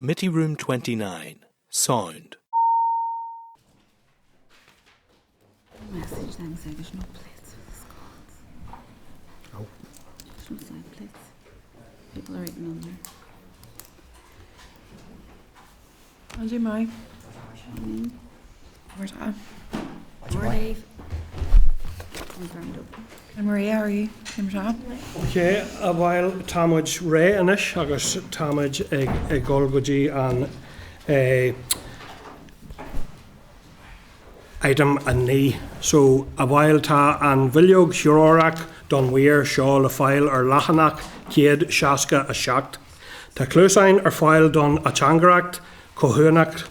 Committee Room 29. Sound. Message then say there's no plates for the scones. Oh. There's no side plates. People are eating on there. I'll do mine. Where's that? Where Dave? And Maria, are you? Okay, a while Támuid Ray anish, agus Támuid ag Gaeilge an item a ní. So a while tá an bhiliog siúrach don weir seo le fáil ar lachanach céad seasca a seacht. Tá clúsáin ar fáil don a teangaracht cohuanacht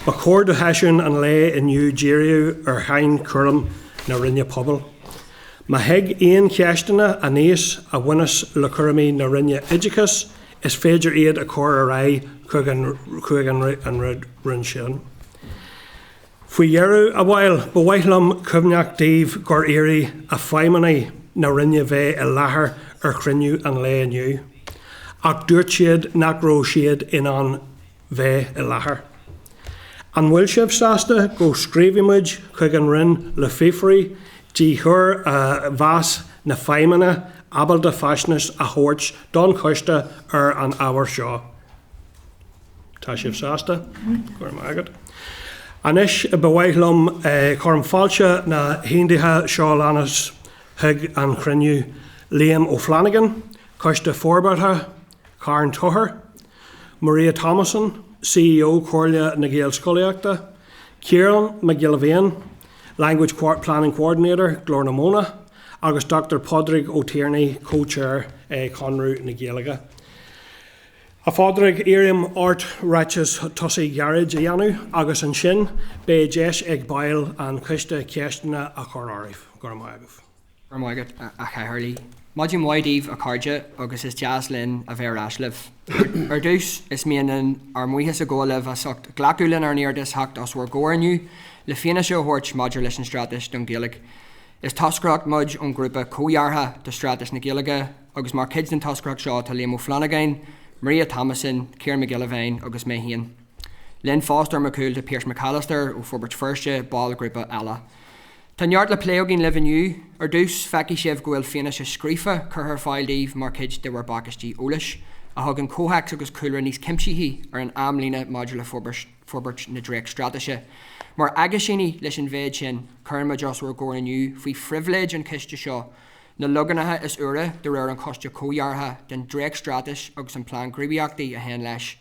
ba cór do heisiún an lé in New Jeriu ar hain curm na rinne pobl. Ma heg éon cheistena a níos a bhuinas le curmí na rinne idicus is féidir iad a cór a rai chuig an rinn sin. Fui dhearú a bhail ba bhaithlam cumneach Dave gur éirí a feimanaí na rinne bheith i láthair ar chriniú an lé aniu. Ach dúirt siad nach ró siad in an bheith i láthair. An bhfuil sibh sásta go scríbhimiid chuig an rinn le féfraí dí chur bhas na feimana abal de fasnas a thuirt don Coiste ar an ábhar seo. Tá sibh sásta? Gur mágad. Anis ba bhaithlam chum fáilte na héindaithe seo leanas thug an chriniú Liam ó Flannagáin, Coiste Forbartha, Charn Tóchair, Maria Thomasson, CEO Comhairle na Gaelscolaíochta, Ciarán Bhéin, Language Planning Coordinator Glór agus Dr. Pádraig ó Tiarnaigh, Co-Chair Conradh na Gaeilge. A Pádraig éirim ort ratchas tosaí garage a dhéanú agus an sin bé deis ag bail an Coiste ceistena a chur áirimh. Gur mágah. Gur mágad a Comhairle. Maidím Waidíh a cardide agus is Jaslyn a bhéir aslih. Ar dús is mianan ar muoithas a ggóileh a sucht glacúlan ar níordas hacht as war gcóirniu le fianna seo thuirt maidir leis an stratas don Gaeilge. Is tascracht muid an grúpa cóheartha de stratas na Gaeilge agus mar kids den tascracht seo tá Liam ó Flannagáin, Maria Thomasson, Ciarán Bhéin agus Bhéin. Lynn Foster McCool de Pierce McAllister ó Forbartha ball grúpa eile. Tá neart le pléogin liviniu ar dús feici sibh gohfuil fianna se scrífa chur fáil Dave mar kids de war bacastí ólis a hagan cóhacs agus cúlra níos cimsíthe ar an amlína maidir le Forbartha na Drake stratase. Mar agus sinní leis an bhéid sin chuirma jos war gcóirniu faoi frivléid an ciste seo na luganathe is ura de réir an coiste cóheartha den Drake stratas agus an plán gríbíochtaí a hen leis.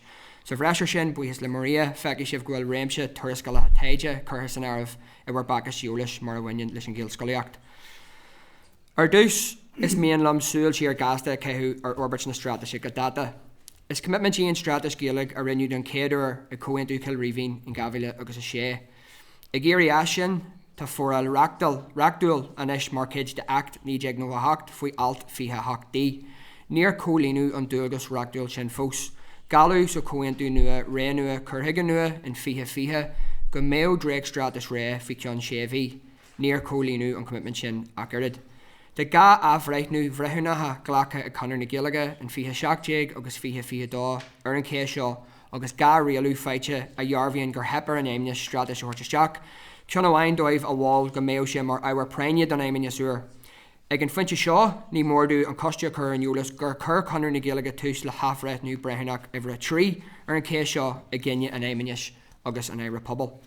Sa bhreisir sin buíos le Maria feici sibh gohfuil réimse tuairiscala taide chuir san airmh I war bacas eolas mar a bhain leis an Gaelscolaíochta. Ar dús is mian lam súil sí ar gasta ceithú ar orbit na stratas go data. Is commitment í an stratas Gaeilge a rinneú don céadúir a cóhaintú Kilreavin in Gaeilge agus a sé. I ggéirí as sin tá foral racdúil anis mar kids de act ní deag nó a hacht faoi alt fihe hachtí. Níor cólínú an dúgus racdúil sin fós. Galú so cóhaintú nua ré nua curthaige nua in fihe go méo Drake stratas ré fi ceann séhí, níor cólínú an commitment sin acurid. De ga afreithnú bhreithúnatha ghlacha a Conradh na Gaeilge in fihe seachtéag agus fihe dá ar an cé seo agus ga rialú feite a dhearbhíonn gur hepar an aimne stratas hortisteach, ceann amhain dóibh a bháil go méo sin mar áhar preine don aimne suúr. Ag an fointe seo, ní mórdú an coiste chur an eolas gur chur Conradh na Gaeilge tús le hafreithnú breithúnach ihre trí ar an cé seo a gcinne an aimneis agus an éire pobl.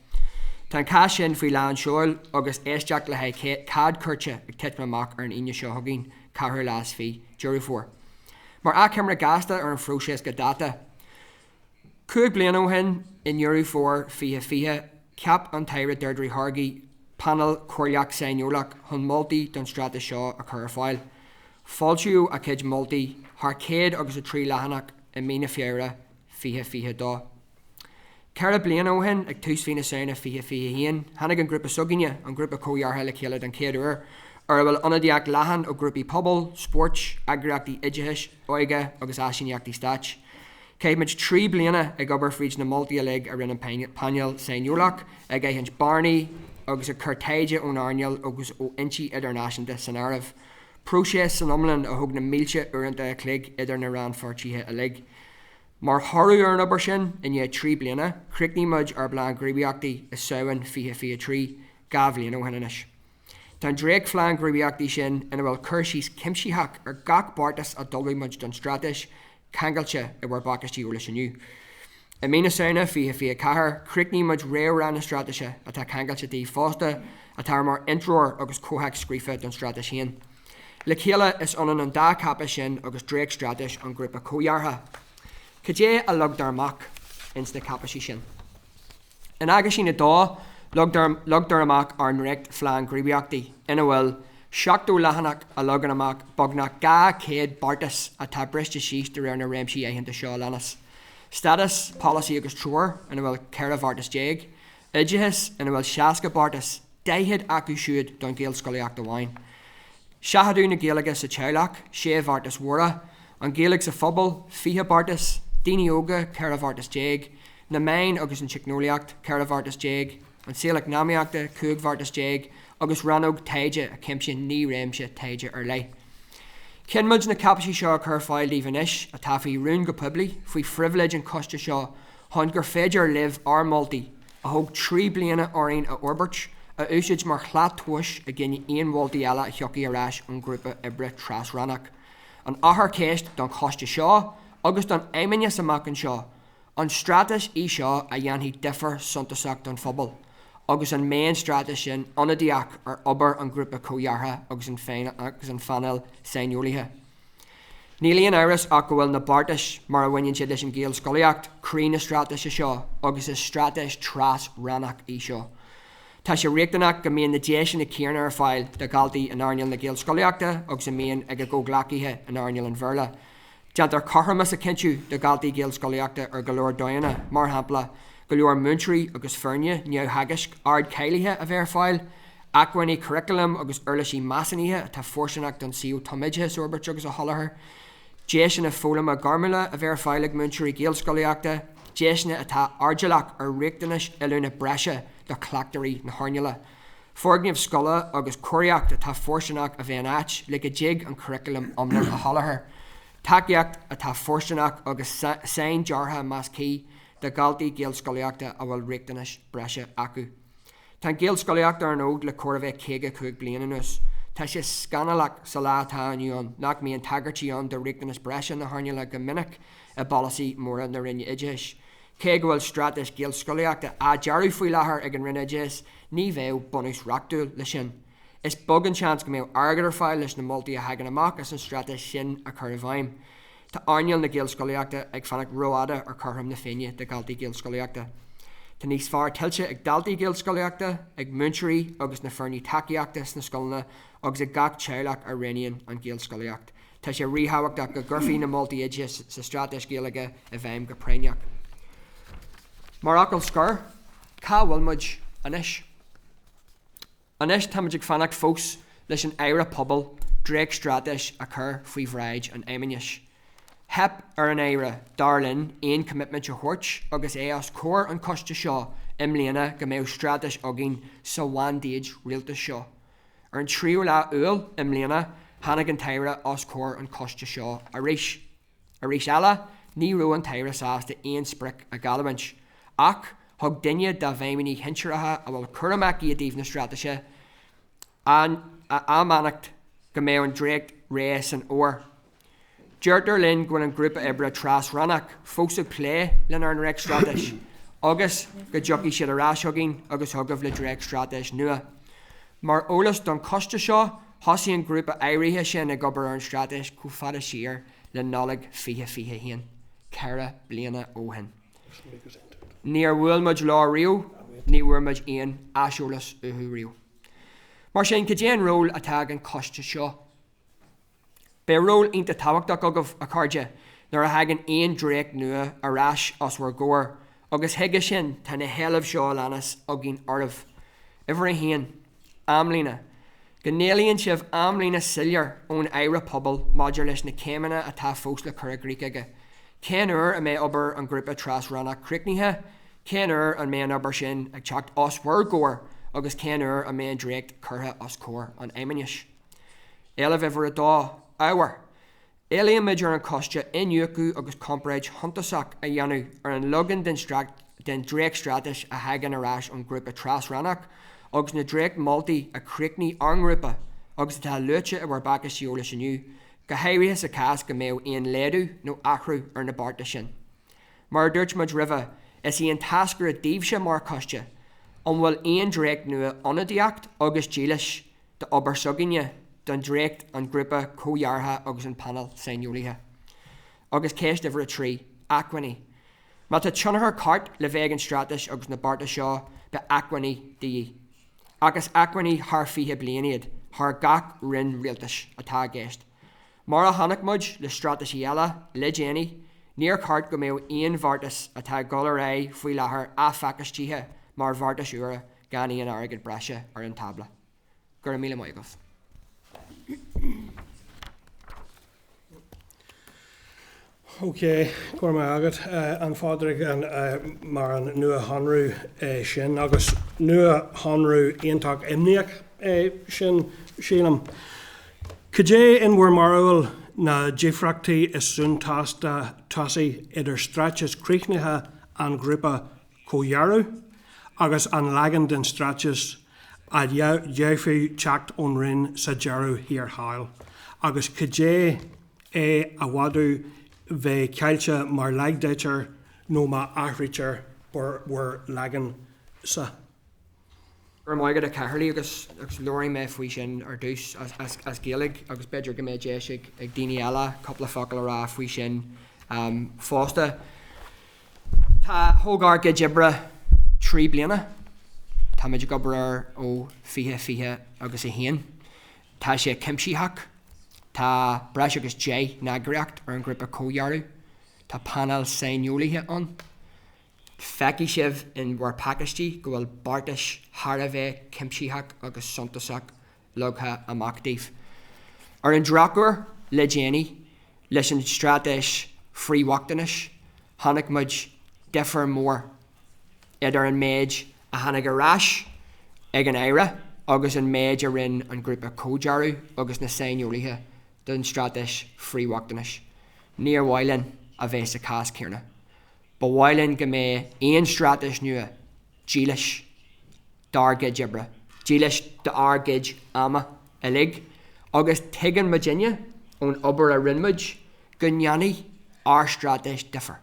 Tá an cá sin faoi lean seoil agus éisteach le haid cad curte ag titmach ar an aine seo thugainn cathair las fí dúrú fuór. Mar acimra gasta ar an phróiseas go data. Cúig bliain ó hin in dúrú fuór fihe ceap an taire deirdrí thargaí panel choirleach séniolach chun moltaí don strata seo a chur fáil. Fáiltiú a cid moltaí thar céad agus a trí lehanach i mína fiara fihe dá. Ceithre bliain ó hin ag tús fina saona fihe híon, hanig an grúpa sugaine an grúpa cóheartha le chéile den céadúir, ar bhfuil anadiaach lehan ó grúpaí pobl, sport, agraíochtaí ideitheis, oige agus aisineachtaí stáit. Céimid trí bliana ag obair fríd na moltaí a lig a rinne panel séniolach ag éithint Barney agus a curtaide ón airneal agus ó intí idirnáisiúnta san áireamh. Próiseas san omlan a thug na mílte uaireanta a clig idir na ran fortíthe a lig. Mar thorú ar an obair sin in dhé trí bliana, cricní muid ar bláán gríbeachtaí is saoin fiche trí gabhlíon ó hananis. Tá dréag fláán gríbeachtaí sin ina bhfuil chuirsís cimsíthach ar gach bartas a dulgaí muid don stratais Cangailte I bhar bacastí ó leis aniu. I mína saona fiche cahar, cricní muid réir an na strateise a tá Cangailte dí fásta a tá mar introir agus cóthach scrífa don stratais sin. Le chéile is anan an dá cappa sin agus dréag stratais an grúpa Comhairle. Cadé a lugdar amach ins na capasí sin. In agus sin na dá, lugdar amach ar an rect fláán gríbeachtaí ina bhfuil seachtú lehanach a lugan amach bognach ga céad bartas a tá briste síos de raibh na réimsí éitheanta seo lenas. Status, policy agus trúr ina bhfuil ceithre bhartas déag, idithis ina bhfuil seasca bartas déithead acu siúd don Gaelscolaíochta amháin. Seathadú na Gaeilge sa teaghlach, sé bhartas mhóra, an Gaeilge sa phobal, fiche bartas, daoine óga, ceithre bhartas déag, na main agus an Tiarnaigh, ceithre bhartas déag, an Saoilach námaíochta, cúig bhartas déag, agus ranóg taide a cimse ní réimse taide ar lei. Cin muid na capasí seo a chur fáil líhanis a tafaí rún go publi faoi frivilege an Coiste seo hon gur féidir liv ar moltaí a thug 3 bliana orainn a orbert a úsid mar chláat tuais a gine aon moltaí eile a thiocaí arás an grúpa ibre tras rannach. An ahar céist don Coiste seo agus don éimine amach an seo, an stratas í seo a dhéantaí differ suntasach don phobal. Agus an main stratas sin anadíach ar obair an grúpa Comhairle agus an fanil sainiolaithe. Nílíon áras ach go bhfuil na bartas mar a bhain siad leis an Gaelscolaíocht crí na stratas seo agus is stratas tras rannach í seo. Tá sé riachtanach go mbíonn na déis sin na Ciarán ar fáil de galtaí an airneal na Gaelscolaíochta agus an mbíonn ag go ghlacaithe an airneal an bhirle. Deantar carthamas a cinú de galtaí Gaelscolaíochta ar Glór doanna mar hampla, go leor muntrí agus fearne neo hagasc ard céilethe a bheith fáil, achhainní curriculum agus urlaisí measaníthe tá fórsanach don síú tomaidthe sorbert agus a holathair, déisina fólam a garmala a bheith fáil ag muntrí Gaelscolaíochta, déisina atá ardjalach ar riachtanis ilúna breise do clachtarí na harneala. Forgníomh scola agus choireacht atá fórsanach a bheith áit le go jig an curriculum omlan a holathair. Takeíocht atá fórsanach agus sain deartha más cí de galtaí Gaelscolaíochta a bhfuil riachtanis breise acu. Tá Gaelscolaíochta ar an óg le cuirbheith céige chuig bliana nuas. Tá sé scanalach sa látá aniuon nach míon tagartíón de riachtanis breise na harneala go minic a balasaí móra na rinne idéis. Cé go bhfuil stratas Gaelscolaíochta a dearú faoi láthair ag an rinne idéis, ní bheith bonús reachtaúil le sin. Is bog an chance go méh airgear fáil leis na moltaí a hagan amach as an stratas sin a chur bhaim. Tá airneal na Gaelscolaíochta ag fannach roiada ar chortham na féine de galtaí Gaelscolaíochta. Tá níos fearr tiltte ag daltaí Gaelscolaíochta ag muntúirí agus na fearnaí takeíochtas na scoilna agus ag gach teaghlach ar réinean an Gaelscolaíocht. Tá sé ríthhachtach go gurfaí na moltaí ide sa stratas Gaeilge a bheim go préineach. Mar acail scur, cá bhfuil muid anis. Anis tá muid ag fannach fós leis an éire pobal dréag stratas a chur faoi bhráid an éimineis. Hep ar an éire darlinn aon commitment a thuirt agus é as cór an Coiste seo imléana go méh stratas agin sa bhain déad rialtas seo. Ar an tríú le uail imléana tháinig an taire as cór an Coiste seo a rís. A rís eile ní ru an taire sásta aon spric a galabhaint, ach thug duine de bhéiminí hinsearathe a bhfuil churamach í a dtíobh na stratase an amanacht go méh an dréag réas an óir. Dúirtar linn gwn an grúpa ibre tras rannach fós ag lé len ar an reg stratas, agus go joci siad arás thugin agus thugah le dréag stratas nua. Mar ólas don Coiste seo, thosaí an grúpa éirithe sin ag gobar ar an stratas go fada siar le nálaigh fiche hain, ceithre bliana óhan. Ní ar bhfuil muid lá riú, ní bhfuair muid aon aisiúlas uthú riú. Mar sin go déan ról atá an Coiste seo. Bé ról ionta táhachtach agah a cairde nar a hagan aon dréag nua arás as bhar góir, agus thuige sin tá na heileamh seo leanas a gin ormh. Ihar a haon, amlína. Go néalaíonn sibh amlína sillar ón éire pobal maidir leis na céimeanna atá fós le cur Gríoige. Cén uair a mé obair an grúpa tras rannach cricníthe, cén uair an mé an obair sin ag teacht as bhar góir agus cén uair a mé an dréag curtha as cór an éimineis. Éileh ihar a dá áhar. Éalaimid ar an Coiste inniuú agus Comhairle huntasach a dhéanú ar an logan den dréic stratais a hagan arás an grúpa trasrannach agus na dréic moltaí a críicní angrúpa agus tá luite a bharbachas Giolla sinniu go héirithe sa cas go méh aon léadú nó achrú ar na barta sin. Mar dúirt muid ribh is í an tascar a díobhse mar Coiste an bhfuil aon dréic nua onadaíocht agus dílis de obair sugaine don dréic an grúpa Comhairle agus an panel sainúlathe. Agus céist de bhar a trí, achaní. Má tá tionathair cart le bheith an stratais agus na barta seo be achaní daí. Agus achaní th fiche blianaad, th gach rinn rialtas atá gceist. Mar a tháinig muid le stratais eile le déanaí, níor cart go méh aon bhartas atá golar é faoi láthair a facastíthe mar bhartas uaire gan íon airgid breise ar an tabla. Gur míle maigos. Ok, go mai agad an Pádraig an mar an nua hanrú sin agus nua hanrú iontak imniac sin sílam. Cé in bhfuair marúil na ddífrachtaí is sún tosaí idir strateas críichnithe an grúpa Comhairle agus an legan den strateas a dhearfaí teacht ón rinn sa dearú hir hail. Agus cé a bhádú bheith caillte mar leagdéitir nó má áithrítear bhfuair legan sa. Ar maigad a Comhairle agus Glór mé faoi sin ar dús as Gaeilge agus beidir go méid déis ag daoine eile coppla focail ará faoi sin fásta. Tá thógar go dibre trí bliana. Tá méid go brar ó fiche agus a héan. Tá sé cimsíthach. Tá breis agus dé nagraíocht ar an grúpa Comhairle. Tá panel sainúlathe an. Feici sibh in bhar pacastí go bhfuil bartas thar a bheith cimsíthach agus suntasach logtha amachtaíh. Ar an drachúir le déanaí leis an stratais phríomhachtanas, tháinig muid deafar mór idir an méid a tháinig arás ag an éire agus an méid a rinn an grúpa Comhairle agus na sainúlathe don stratais phríomhachtanas. Níor bhaileann a bheith sa cas céarna. Ba bhaileann go mé aon stratais nua dílis d'argid ibre, dílis d'argid ama a lig, agus tuigeann Virginia ón obair a rinmuid go ngeanaí ar stratais differ.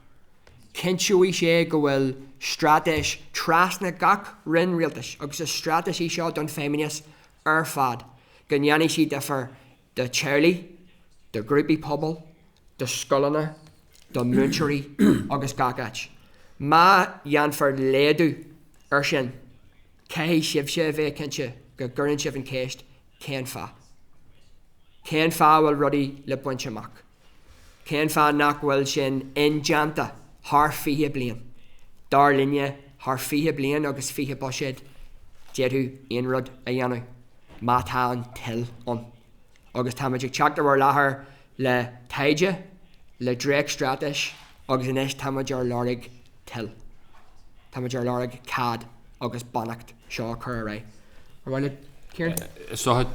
Cinntiúí sé go bhfuil stratais trasna gach rinn rialtas agus a stratais í seo don féminas ar fad go ngeanaí sí differ de Charlie, de grúpi pobl, de scolanna, de múnteirí agus gacach. Má dheanfar léadú ar sin, cé sibh sé bheith cinnte go gurrann sibh an céist cén fá. Cén fá bhfuil rudaí le buinte amach. Cén fá nach bhfuil sin injanta th fiche blian. Dar linne th fiche blian agus fiche boisiid déadú aon rud a dhéanú. Má tá an til an. Agus tá muidir teachtar bhar láthair le taide, le dréic stratais agus inis tá muidir ar láraigh til. Tá muidir ar láraigh cad agus bannacht seo chur ré. Ar bhhaile Ciarán? So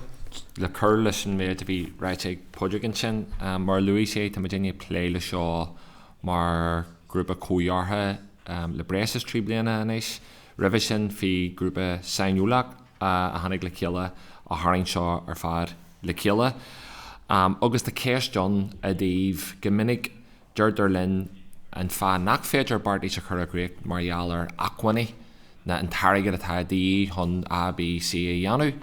le chur leis an méid a bhí ráit ag Pádraig sin mar luí sé tá déine pléile seo mar grúpa Comhairle le breas trí bliana inis, ribh sin fhí grúpa sainúlaach a tháinig le céile a tharraing seo ar fad le céile. Agus de céist John a dtíobh go minic dúirtar linn an fá nach féidir bartaí sa chur a gréic mar dheallar achaní na an tarigad atá daí chun ABC a dheanú.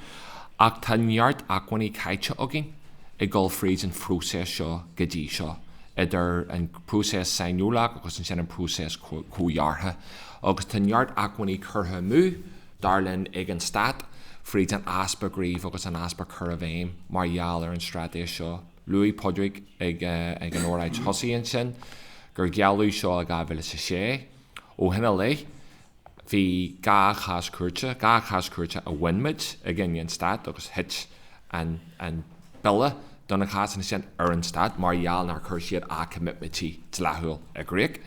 Ach tá neart achaní caite agin i gcul fríd an prúsés seo go dtí seo. Idir an prúsés sainúlaach agus an sin an prúsés Comhairle. Agus tá neart achaní curtha mú dar linn ag an stát fríd an aspa gríomh agus an aspa chur a bhéim mar dheallar an stratéis seo. Luí Pádraig ag an óráid thosaíonn sin gur gealú seo a gabhfuil sa sé ó hina lei hí gá chas cuairte a bhainmid a gin stát agus hit an bille donna chas sin ar an stát mar dheall nar chuir siad a commitmentí lethúil a gréic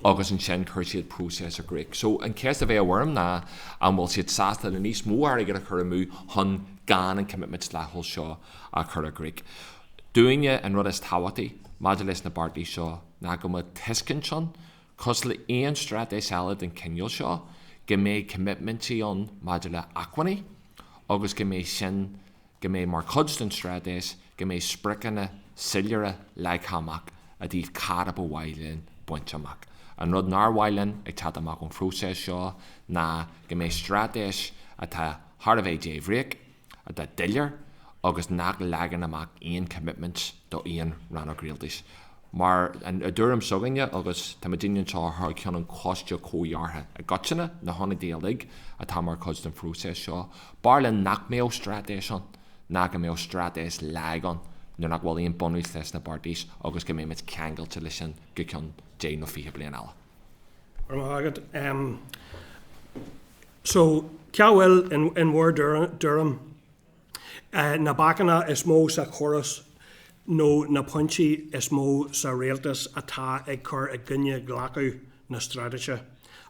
agus an sin chuir siad prúsés a gréic. So an céist a bheith bhharm ná an bhfuil siad sásta le níos mó ar ag a chur mú chun gan an commitment lethúil seo a chur a gréic. Dúine an rud is táhaí Madelis na Barty seo na go ma tiscin sean, cos le éon stratéis eile den cinneal seo, go mé commitmentí an Madela Aquani, agus go mé sin, go mé mar chuds den stratéis, go mé spriccanna silire leichamach a díh carab bhhailin buinteach. An rud nar bhhailin ag tad amach an frúsé seo na go mé stratéis a tá Har bhéh déhréic a tá dillir agus nach legan amach íon commitment do íon ran agréaltais. Mar an dúram sogaine agus tá daine seo th cean an Coiste cóheartha a gotsinna na tháina déalaigh a tá mar chud den frúsé seo. Bar le nach mé stratéis an, na go mé stratéis legan nó nach bhfuil íon bonúil leis na Bartís agus go mé mit ceangailte lei sin go cean dé nó 5 bliain eile. So, Ceawil in Word Durham, na bacana is mó sa chorus, nó na punchi is mó sa réaltas atá ag chur ag gunne glacu na strateise,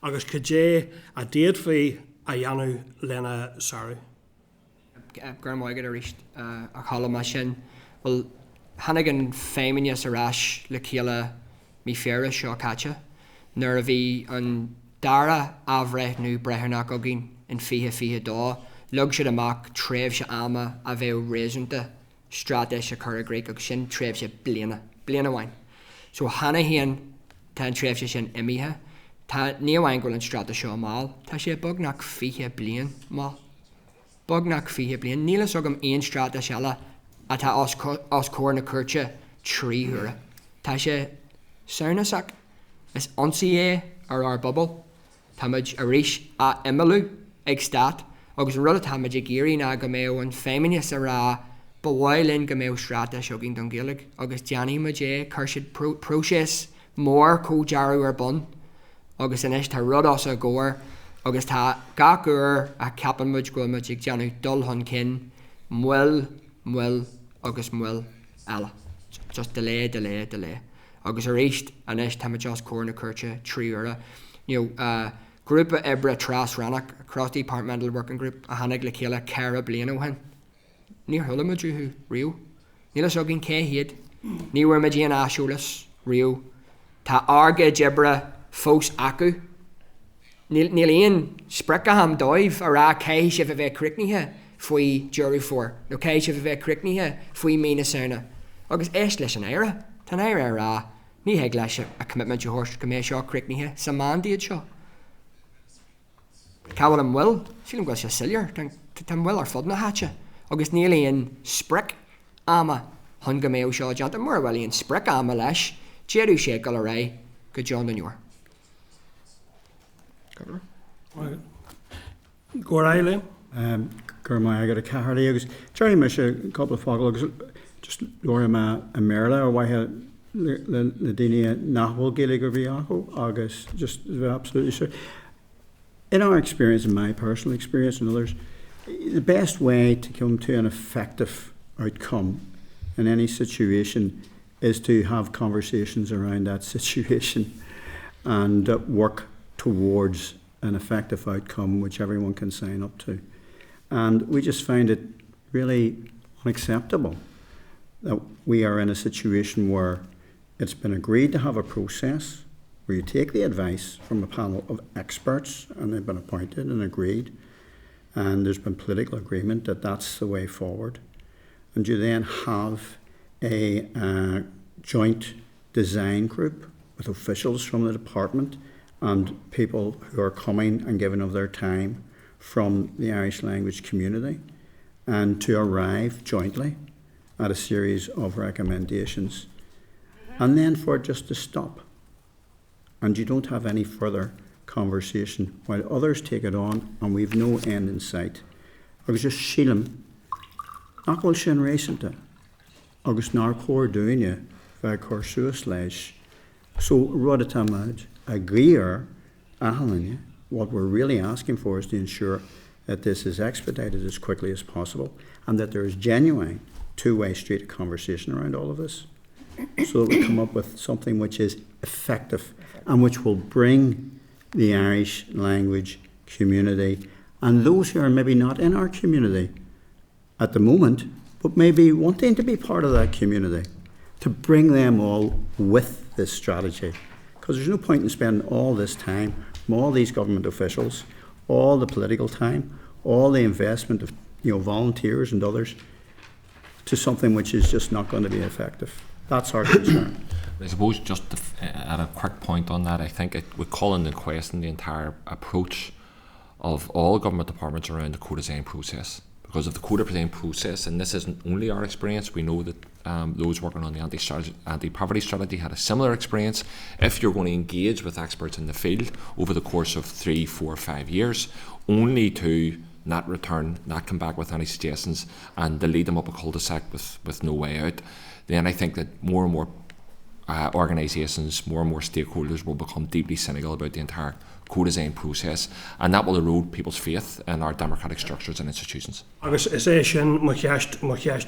agus cé a déad fé a dhéanú lena saru. Gurmáigad a ríist a chala sin, well, hannig an féimine sa ráis le chéile mí féra seo caite, nuair a bhí an dara ahreith nó brethernach agin in fihe dá, lug siad amach tréimh se ama a bheith réasúnta stratéis a chur a gréic agus sin tréimh se bliana bhain. So hanna híon tá an tréimh se sin imithe, tá níomhhain goil an strata seo máil, tá sé bugnach fihe blian máil. Bugnach fihe blian, nílas agam aon strata seala a tá os cór na curte tríúra. Tá sé saonaach is ansaí é ar bubble, táid a ríis a imimeú ag stát, agus an rud táid ag géirí na go méh an féimine sa rá bhhailinn go méh strata seogin don Gaeilge, agus deanaí mu é chuir siad prósés mór códearú ar bun, agus inis tá rud as a ggóir, agus tá gagur a ceapan muid go muid ag deanú dul hon cin, muil agus muil eile. Just delay. Agus a réist anis táid just cór na curte tríúra. Grúpa ebre tras ranach across the departmental working group a hannig le chéile cara blian ó hen. Níor thula muid dú riú. Nílas agin cé hiad, ní bhfuair muid an asúlas riú. Tá arga ebre fós acu. Níl íon spricaham dóibh a rá cé sibh a bheith cricnithe faoi jury for, nó cé sibh a bheith cricnithe faoi mína saona. Agus éis leis an éire, tá éire rá, ní heag leis a commitment de thuirt go mé seo cricnithe sa mandaíad seo. Cáhfuil am bhfuil, sílim go sé sillir, tá bhfuil ar fud na háte. Agus níl íon spric ama chun go méh seo deanta mar bhfuil íon spric ama leis, déirú sé go le ré go John na nuair. Comhairle? Gurmaigad a Comhairle agus Charn me sé couple of fágal agus just Glór a Comhairle or waithe le daine nachbhfuil Gaeilge gur bhí acu agus just absolutely sure. In our experience, in my personal experience and others, the best way to come to an effective outcome in any situation is to have conversations around that situation and work towards an effective outcome which everyone can sign up to. And we just find it really unacceptable that we are in a situation where it's been agreed to have a process where you take the advice from a panel of experts and they've been appointed and agreed, and there's been political agreement that that's the way forward. And you then have a joint design group with officials from the department and people who are coming and giving of their time from the Irish language community, and to arrive jointly at a series of recommendations, and then for it just to stop. And you don't have any further conversation while others take it on and we've no end in sight. Agus just sílim, nach bhfuil sin réasúnta, agus nar cóir dúine bheith chur suas leis. So rud atá muid agríar ahalanne, what we're really asking for is to ensure that this is expedited as quickly as possible and that there is genuine two-way street conversation around all of this, so that we come up with something which is effective and which will bring the Irish language community and those who are maybe not in our community at the moment, but maybe wanting to be part of that community, to bring them all with this strategy. Because there's no point in spending all this time from all these government officials, all the political time, all the investment of volunteers and others, to something which is just not going to be effective. That's our concern. I suppose just at a quick point on that, I think it would call into question the entire approach of all government departments around the co-design process. Because of the co-design process, and this isn't only our experience, we know that those working on the anti-poverty strategy had a similar experience. If you're going to engage with experts in the field over the course of 3, 4, 5 years, only to not return, not come back with any suggestions, and to lead them up a cul-de-sac with no way out, then I think that more and more organisations, more and more stakeholders will become deeply cynical about the entire co-design process, and that will erode people's faith in our democratic structures and institutions. Agus is é sin mo cheist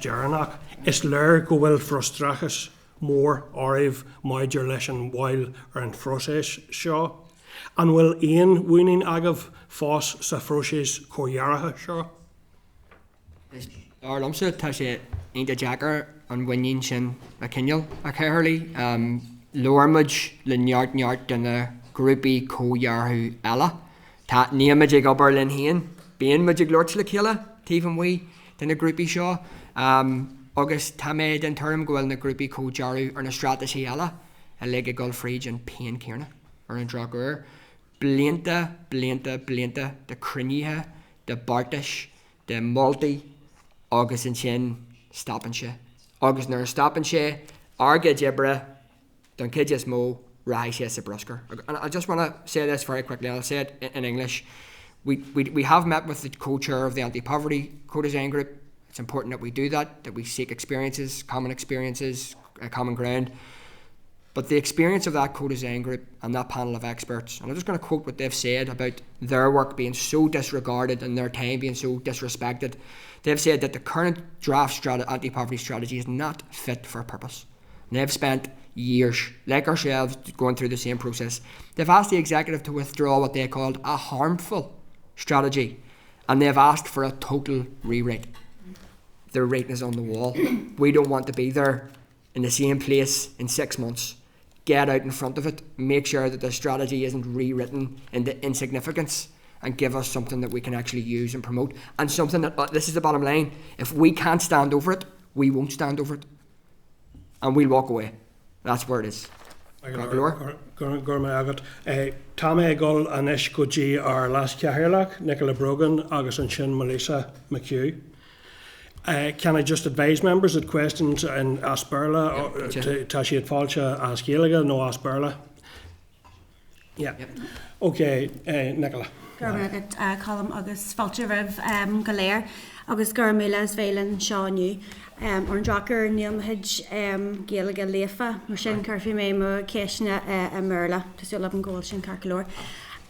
Tiarnaigh, is léir go bhfuil frustrachas mór áibh maidir leis an bhail ar an phróiseas seo, an bhfuil aon bhuaoinín agah fós sa phróiseas comhairle seo. Ar lomsa tá sé Inda Jacker an bhaoinín sin a cinneal a Comhairle, Lormuid le neart in the grúpi comhairle eile. Tá níimiid ag obair linn hain, Bhéin muid ag Glór le chéile, tíomhan mhaí den na grúpi seo. Agus tá méid an term gohfuil na grúpi comhairle ar na strategy eile a le go Gulfríd an Bhéin Ciarán ar an Drogair. Blianta de cruníthe, de bartais, de multi, agus an sin stoppin sé. Agus nar stoppin sé, arga dibre, don kid is mó rai sé sa brusker. And I just want to say this very quickly. I'll say it in English. We have met with the co-chair of the anti-poverty co-design group. It's important that we do that we seek experiences, common ground. But the experience of that co-design group and that panel of experts, and I'm just going to quote what they've said about their work being so disregarded and their time being so disrespected. They've said that the current draft anti-poverty strategy is not fit for purpose. And they've spent years, like ourselves, going through the same process. They've asked the executive to withdraw what they called a harmful strategy, and they've asked for a total rewrite. Their writing is on the wall. We don't want to be there in the same place in 6 months. Get out in front of it, make sure that the strategy isn't rewritten into insignificance, and give us something that we can actually use and promote, and something that, this is the bottom line, if we can't stand over it, we won't stand over it, and we'll walk away. That's where it is. Glór? Tá mé gol anis go dtí ar las ceathairleach, Nicola Brogan agus an sin Melissa McHugh. Can I just advise members that questions in Asperla, tá siad fáilte as Gaeilge, no Asperla? Yeah. Yep. Okay, Nicola. Gurmagad column agus fáilte rah go léir agus gur míle is bhéileann seo aniu. Or an Tóchair níomid Gaeilge léfa mar sin carfi mé mo céisina a Comhairle to love and goal sin Glór.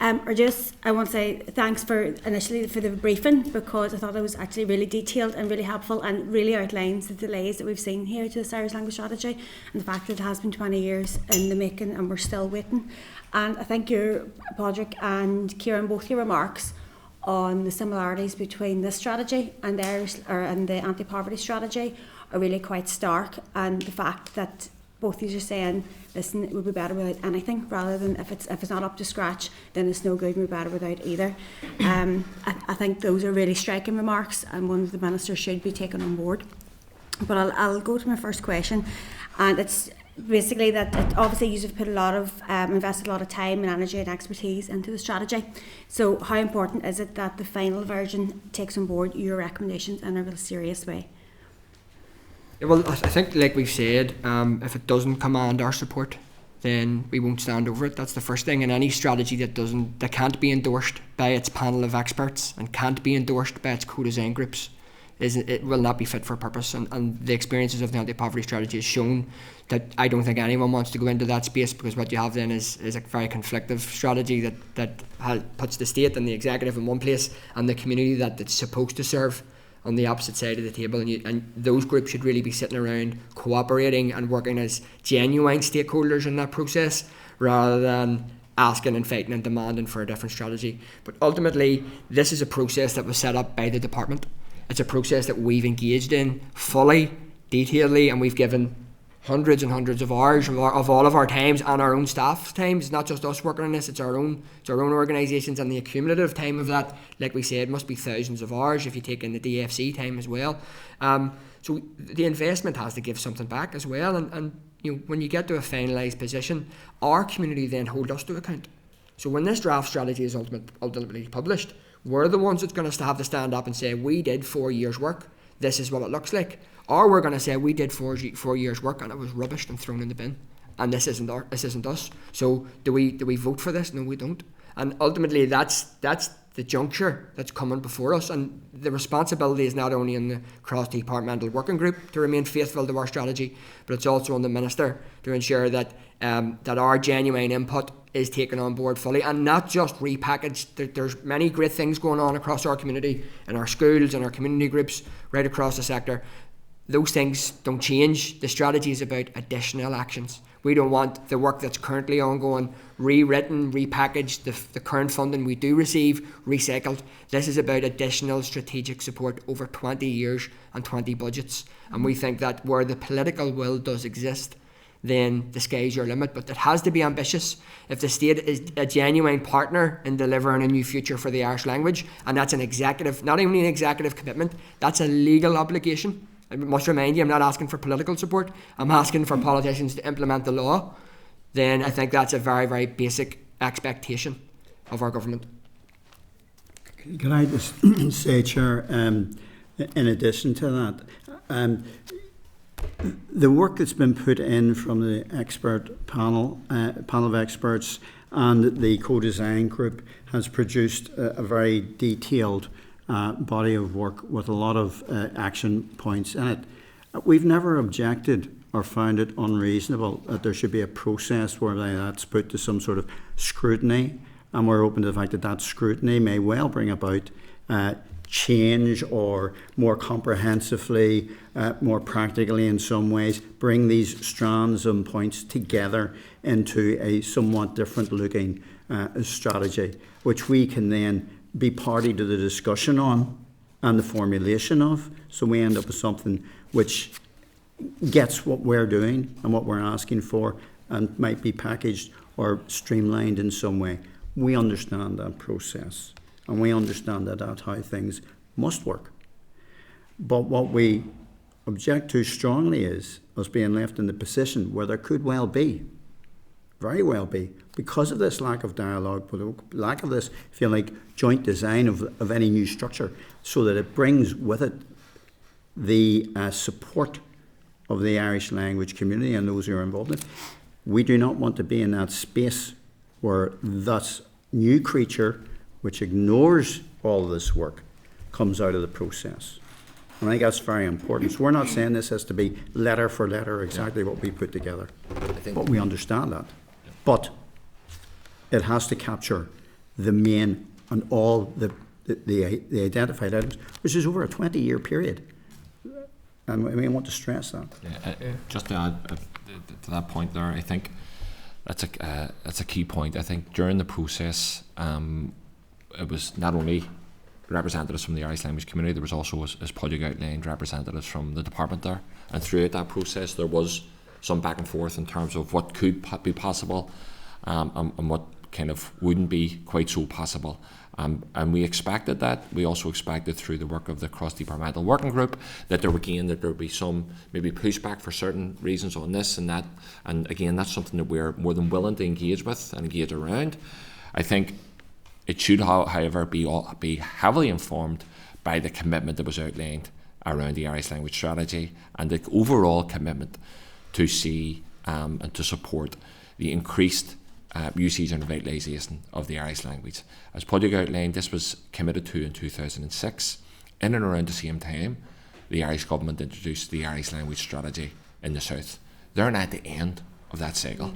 Or just, I want to say thanks initially for the briefing, because I thought it was actually really detailed and really helpful and really outlines the delays that we've seen here to the Irish language strategy and the fact that it has been 20 years in the making and we're still waiting. And I think Pádraig and Ciarán, both your remarks on the similarities between this strategy and the anti-poverty strategy are really quite stark, and the fact that both of you are saying, listen, it would be better without anything, rather than if it's not up to scratch, then it's no good and we're better without either. I think those are really striking remarks, and one of the ministers should be taken on board. But I'll go to my first question, and it's basically that obviously you've put invested a lot of time and energy and expertise into the strategy. So how important is it that the final version takes on board your recommendations in a real serious way? Well, I think, like we've said, if it doesn't command our support, then we won't stand over it. That's the first thing. And any strategy that can't be endorsed by its panel of experts and can't be endorsed by its co-design groups, it will not be fit for purpose. And the experiences of the anti-poverty strategy has shown that I don't think anyone wants to go into that space, because what you have then is a very conflictive strategy that puts the state and the executive in one place and the community that it's supposed to serve on the opposite side of the table, and those groups should really be sitting around cooperating and working as genuine stakeholders in that process, rather than asking and fighting and demanding for a different strategy. But ultimately, this is a process that was set up by the department. It's a process that we've engaged in fully, detailedly, and we've given hundreds and hundreds of hours of all of our times and our own staff's times. It's not just us working on this, it's our own organisations, and the accumulative time of that, like we said, must be thousands of hours if you take in the DFC time as well. So the investment has to give something back as well, and you know, when you get to a finalised position, our community then hold us to account. So when this draft strategy is ultimately published, we're the ones that's going to have to stand up and say, we did 4 years work, this is what it looks like. Or we're going to say, we did 4 years work and it was rubbish and thrown in the bin, and this isn't us. So do we vote for this? No, we don't. And ultimately that's the juncture that's coming before us, and the responsibility is not only in the cross-departmental working group to remain faithful to our strategy, but it's also on the Minister to ensure that that our genuine input is taken on board fully and not just repackaged. There's many great things going on across our community, in our schools and our community groups right across the sector. Those things don't change. The strategy is about additional actions. We don't want the work that's currently ongoing rewritten, repackaged, the current funding we do receive recycled. This is about additional strategic support over 20 years and 20 budgets. And we think that where the political will does exist, then the sky's your limit. But it has to be ambitious. If the state is a genuine partner in delivering a new future for the Irish language, and that's an executive, not only an executive commitment, that's a legal obligation. I must remind you, I'm not asking for political support. I'm asking for politicians to implement the law. Then I think that's a very, very basic expectation of our government. Can I just say, Chair, in addition to that, the work that's been put in from the expert panel of experts and the co-design group has produced a very detailed body of work with a lot of action points in it. We've never objected or found it unreasonable that there should be a process where that's put to some sort of scrutiny, and we're open to the fact that that scrutiny may well bring about change, or more comprehensively, more practically in some ways, bring these strands and points together into a somewhat different looking strategy, which we can then be party to the discussion on and the formulation of, so we end up with something which gets what we're doing and what we're asking for, and might be packaged or streamlined in some way. We understand that process, and we understand that that's how things must work. But what we object to strongly is us being left in the position where there could well be, very well be, because of this lack of dialogue, lack of this, if you like, joint design of any new structure, so that it brings with it the support of the Irish language community and those who are involved in it. We do not want to be in that space where that new creature, which ignores all of this work, comes out of the process. And I think that's very important. So we're not saying this has to be letter for letter exactly what we put together, but we understand that. But it has to capture the main and all the identified items, which is over a 20-year period. And I want to stress that. Just to add to that point there, I think that's a key point. I think during the process, it was not only representatives from the Irish language community, there was also, as Pádraig outlined, representatives from the department there. And throughout that process, there was some back and forth in terms of what could be possible and what kind of wouldn't be quite so possible. And we expected that. We also expected through the work of the cross-departmental working group that there would be some maybe pushback for certain reasons on this and that. And again, that's something that we're more than willing to engage with and engage around. I think it should, however, be heavily informed by the commitment that was outlined around the Irish language strategy and the overall commitment to see and to support the increased usage and revitalisation of the Irish language. As Pádraig outlined, this was committed to in 2006. In and around the same time, the Irish government introduced the Irish language strategy in the south. They're now at the end of that cycle,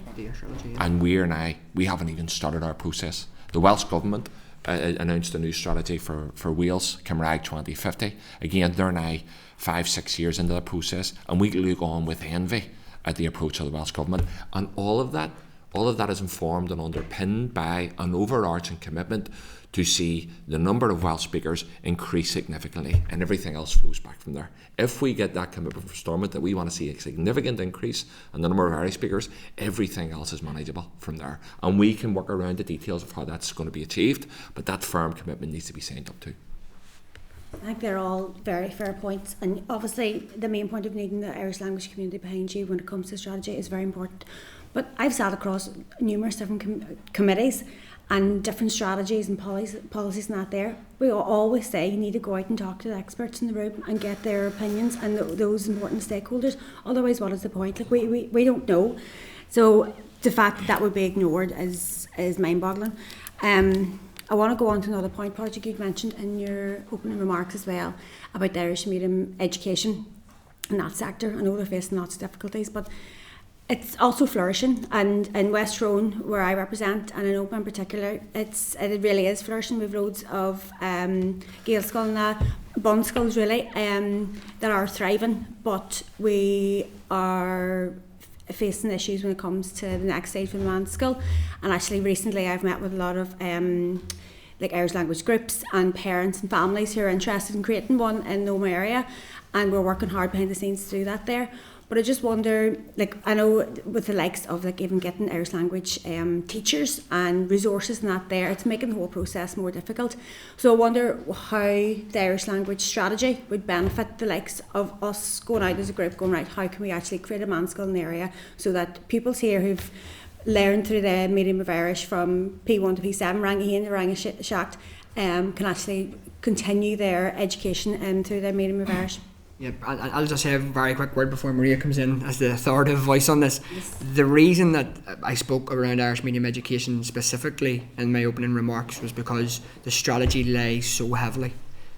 and we haven't even started our process. The Welsh government announced a new strategy for Wales, Comhairle 2050. Again, they're now 5-6 years into the process, and we look on with envy at the approach of the Welsh government. And all of that all of that is informed and underpinned by an overarching commitment to see the number of Welsh speakers increase significantly, and everything else flows back from there. If we get that commitment from Stormont that we want to see a significant increase in the number of Irish speakers, everything else is manageable from there. And we can work around the details of how that's going to be achieved, but that firm commitment needs to be signed up to. I think they're all very fair points, and obviously the main point of needing the Irish language community behind you when it comes to strategy is very important. But I've sat across numerous different committees and different strategies and policies and that there. We always say you need to go out and talk to the experts in the room and get their opinions and those important stakeholders. Otherwise, what is the point? Like we don't know. So the fact that would be ignored is mind-boggling. I want to go on to another point, Pádraig, you'd mentioned in your opening remarks as well about the Irish medium education in that sector. I know they're facing lots of difficulties, but it's also flourishing, and in West Tyrone, where I represent, and in Open in particular, it really is flourishing. We've loads of Gaelscolaíochta, bun schools really, that are thriving, but we are facing issues when it comes to the next stage for the man's school. And actually recently I've met with a lot of like Irish language groups and parents and families who are interested in creating one in the Oma area, and we're working hard behind the scenes to do that there. But I just wonder, like, I know with the likes of like even getting Irish language teachers and resources and that there, it's making the whole process more difficult. So I wonder how the Irish language strategy would benefit the likes of us going out as a group, going, right, how can we actually create a man's school in the area so that pupils here who've learned through the medium of Irish from P1 to P7, Rangahin to Rangashacht, can actually continue their education through their medium of Irish. Yeah, I'll just say a very quick word before Maria comes in as the authoritative voice on this. Yes. The reason that I spoke around Irish medium education specifically in my opening remarks was because the strategy lays so heavily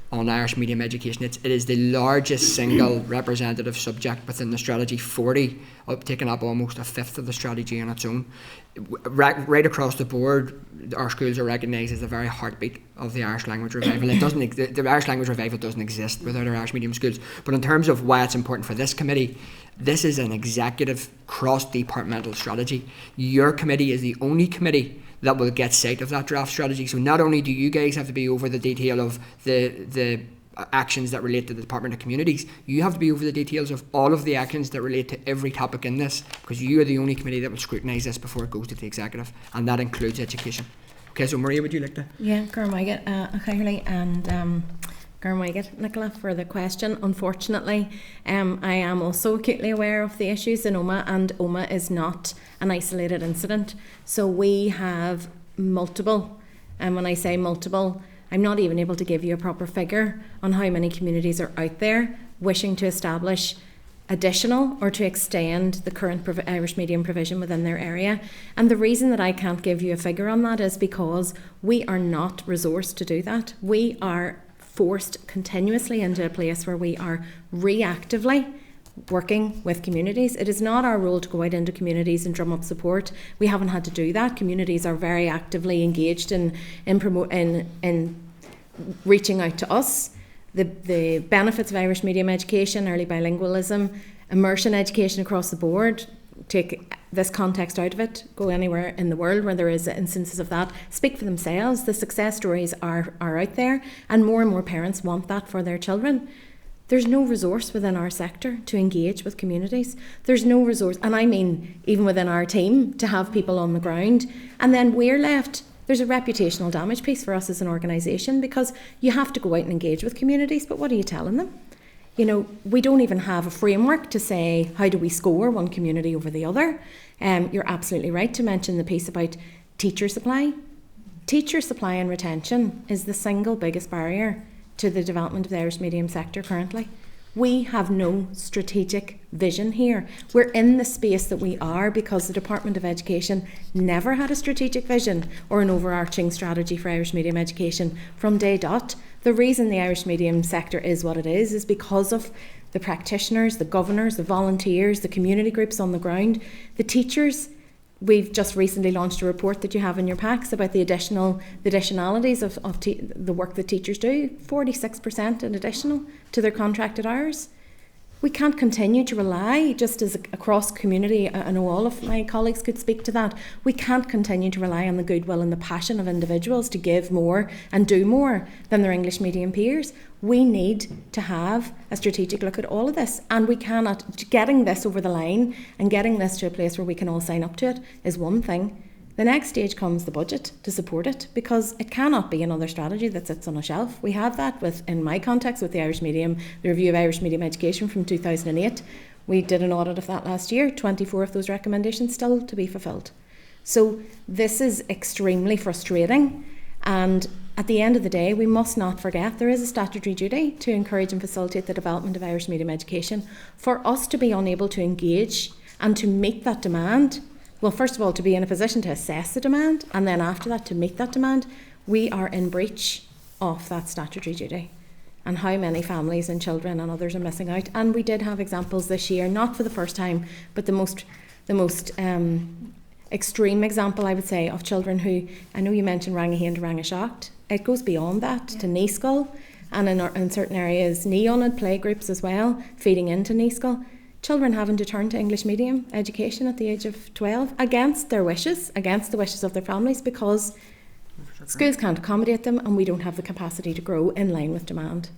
on Irish medium education. It is the largest single representative subject within the strategy, 40, taking up almost a fifth of the strategy on its own. Right across the board, our schools are recognised as the very heartbeat of the Irish language revival. The Irish language revival doesn't exist without our Irish medium schools. But in terms of why it's important for this committee, this is an executive cross-departmental strategy. Your committee is the only committee that will get sight of that draft strategy. So not only do you guys have to be over the detail of the actions that relate to the Department of Communities, you have to be over the details of all of the actions that relate to every topic in this, because you are the only committee that will scrutinise this before it goes to the executive, and that includes education. Okay, so Maria, would you like to? Yeah, Coiste, Comhairle, and Coiste, Nicola, for the question. Unfortunately, I am also acutely aware of the issues in Oma, and Oma is not an isolated incident. So we have multiple, and when I say multiple, I'm not even able to give you a proper figure on how many communities are out there wishing to establish additional or to extend the current Irish medium provision within their area. And the reason that I can't give you a figure on that is because we are not resourced to do that. We are forced continuously into a place where we are reactively working with communities. It is not our role to go out into communities and drum up support. We haven't had to do that. Communities are very actively engaged in reaching out to us. The benefits of Irish medium education, early bilingualism, immersion education across the board, take this context out of it, go anywhere in the world where there is instances of that, speak for themselves. The success stories are out there, and more parents want that for their children. There's no resource within our sector to engage with communities. There's no resource, and I mean even within our team, to have people on the ground. And then we're left, there's a reputational damage piece for us as an organisation, because you have to go out and engage with communities, but what are you telling them? You know, we don't even have a framework to say, how do we score one community over the other? You're absolutely right to mention the piece about teacher supply. Teacher supply and retention is the single biggest barrier to the development of the Irish medium sector currently. We have no strategic vision here. We're in the space that we are because the Department of Education never had a strategic vision or an overarching strategy for Irish medium education from day dot. The reason the Irish medium sector is what it is because of the practitioners, the governors, the volunteers, the community groups on the ground, the teachers. We've just recently launched a report that you have in your packs about the additionalities of the work that teachers do. 46% in additional to their contracted hours. We can't continue to rely, just as across community, I know all of my colleagues could speak to that, we can't continue to rely on the goodwill and the passion of individuals to give more and do more than their English medium peers. We need to have a strategic look at all of this, and we cannot, getting this over the line and getting this to a place where we can all sign up to it is one thing. The next stage comes the budget to support it, because it cannot be another strategy that sits on a shelf. We have that in my context with the Irish medium, the review of Irish medium education from 2008. We did an audit of that last year, 24 of those recommendations still to be fulfilled. So this is extremely frustrating, and at the end of the day, we must not forget there is a statutory duty to encourage and facilitate the development of Irish medium education. For us to be unable to engage and to meet that demand, well, first of all, to be in a position to assess the demand, and then after that to meet that demand, we are in breach of that statutory duty. And how many families and children and others are missing out. And we did have examples this year, not for the first time, but the most extreme example, I would say, of children who, I know you mentioned Rangahain to Rangashocht. It goes beyond that to Neeskull, and in certain areas, Neonid play groups as well, feeding into Neeskull. Children having to turn to English medium education at the age of 12 against their wishes, against the wishes of their families, because schools can't accommodate them and we don't have the capacity to grow in line with demand.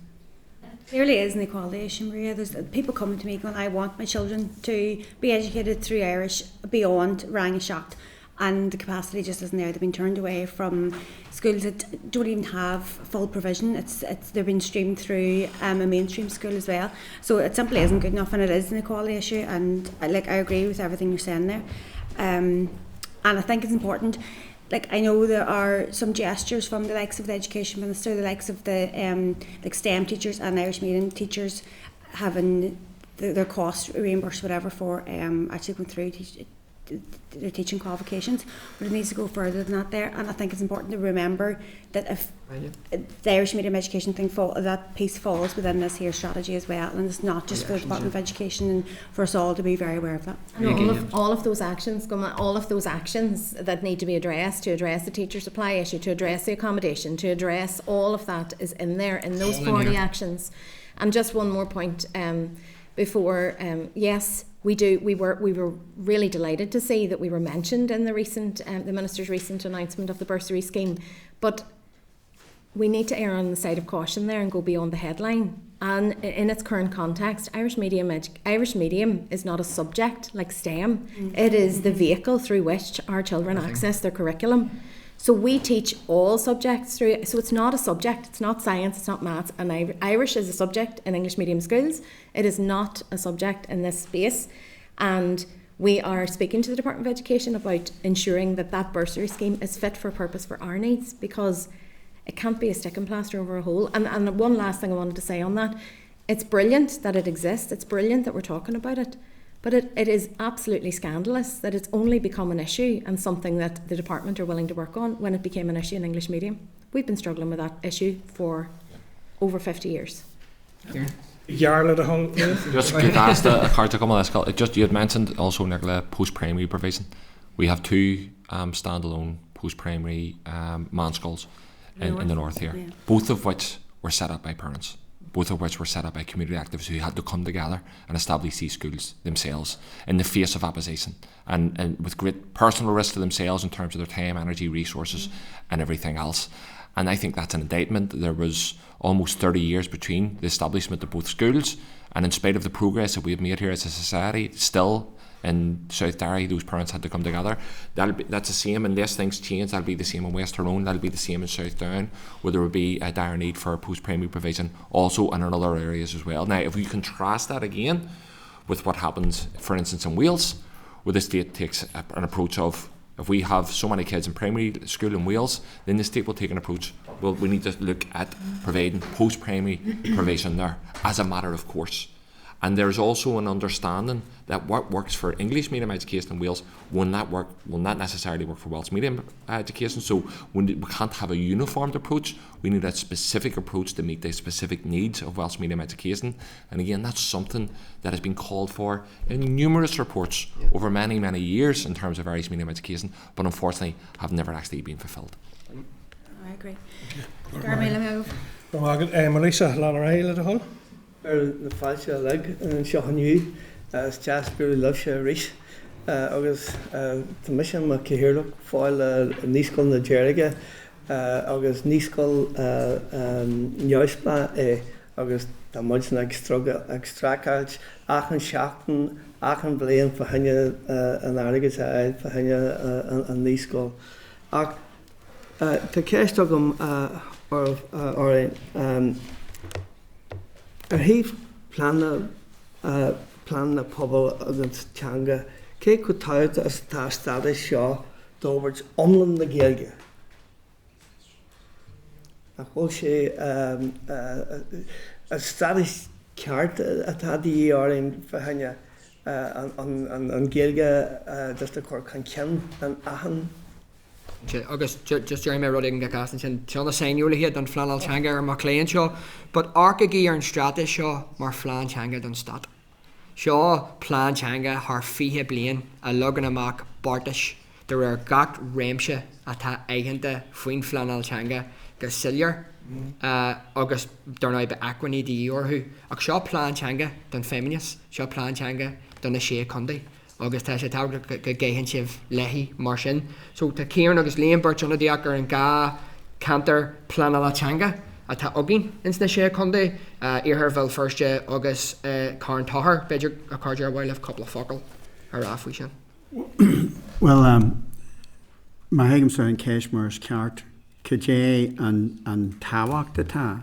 Clearly is an equality issue, Maria. There's people coming to me going, I want my children to be educated through Irish beyond Rangashocht, and the capacity just isn't there. They've been turned away from schools that don't even have full provision. They're being streamed through a mainstream school as well. So it simply isn't good enough, and it is an equality issue. And I agree with everything you're saying there. And I think it's important. I know there are some gestures from the likes of the Education Minister, the likes of the STEM teachers and Irish medium teachers having their costs reimbursed, whatever, for actually going through their teaching qualifications, but it needs to go further than that there. And I think it's important to remember that if the Irish medium education thing that piece falls within this here strategy as well, and it's not just for the Department of Education, and for us all to be very aware of that. And all of those actions that need to be addressed, to address the teacher supply issue, to address the accommodation, to address all of that is in there in those 40 actions. And just one more point before, yes, we were really delighted to see that we were mentioned in the Minister's recent announcement of the bursary scheme, but we need to err on the side of caution there and go beyond the headline. And in its current context, Irish medium is not a subject like STEM. It is the vehicle through which our children access their curriculum. So we teach all subjects through it. So it's not a subject, it's not science, it's not maths, and Irish is a subject in English medium schools. It is not a subject in this space. And we are speaking to the Department of Education about ensuring that bursary scheme is fit for purpose for our needs, because it can't be a stick and plaster over a hole. And one last thing I wanted to say on that, it's brilliant that it exists, it's brilliant that we're talking about it. But it is absolutely scandalous that it's only become an issue and something that the department are willing to work on when it became an issue in English medium. We've been struggling with that issue for over 50 years. Jarla the whole. Just get asked a card to come on this. Just you had mentioned also Nicola post-primary provision. We have two standalone post-primary man schools in the north here, both of which were set up by parents. Both of which were set up by community activists who had to come together and establish these schools themselves in the face of opposition and with great personal risk to themselves in terms of their time, energy, resources and everything else. And I think that's an indictment. There was almost 30 years between the establishment of both schools, and in spite of the progress that we've made here as a society, still in South Derry those parents had to come together. That's the same unless things change. That'll be the same in West Tyrone, that'll be the same in South Down, where there will be a dire need for post-primary provision also and in other areas as well. Now if we contrast that again with what happens for instance in Wales, where the state takes an approach of, if we have so many kids in primary school in Wales, then the state will take an approach, well, we need to look at providing post-primary provision there as a matter of course. And there's also an understanding that what works for English medium education in Wales will not necessarily work for Welsh medium education. So we can't have a uniformed approach. We need a specific approach to meet the specific needs of Welsh medium education. And again, that's something that has been called for in numerous reports over many, many years in terms of Irish medium education, but unfortunately have never actually been fulfilled. I agree. Melissa, Lana Riley the whole. na fáilte leg an seohanniu is teasú leh sé ríis agus Thomasson má Comhairle fáil níoscail na Gaeilge agus níoscail neoispa agus tá muid ag strácailt ach an seachtain ach an bléon fa haine an airige éid fa haine an níoscail. Ach tá céiste agam híh plan na pobl agus teanga cé go táid as tá stada seo dóbhairt omlan na Gaeilge. A bhfuil sé a stada ceart atá í áirín fa haine an Gaeilge just a chuir can cean an ahan. Agus just during my running the cast and Tiarnaigh saying here done Flannagáin Changa or McLean show, but Arcagi or Strata show more Flan Changa done stat. Shaw Plan Changa har fihe blian a logan a mac Bartish. There are gak remshe at ha eigente Fuin Flannagáin Changa Gasillier. Agus Darnai be Aquani di Yorhu. Ak Shaw Plan Changa done feminist. Shaw Plan Changa done a shea Condi. Agus tá sé tá go géhann sibh leihí mar sin. So tá Ciarán agus Líon Burt anna diaachar an gá cantar Flannagáin Changa a tá agin ins na sé chundé ihar bhil firste agus Carn Tóchair beidir a cardide ar bhile couple of focail ar ráfuí sin. Well, má haigim sa an céis mar ceart cé an táhacht atá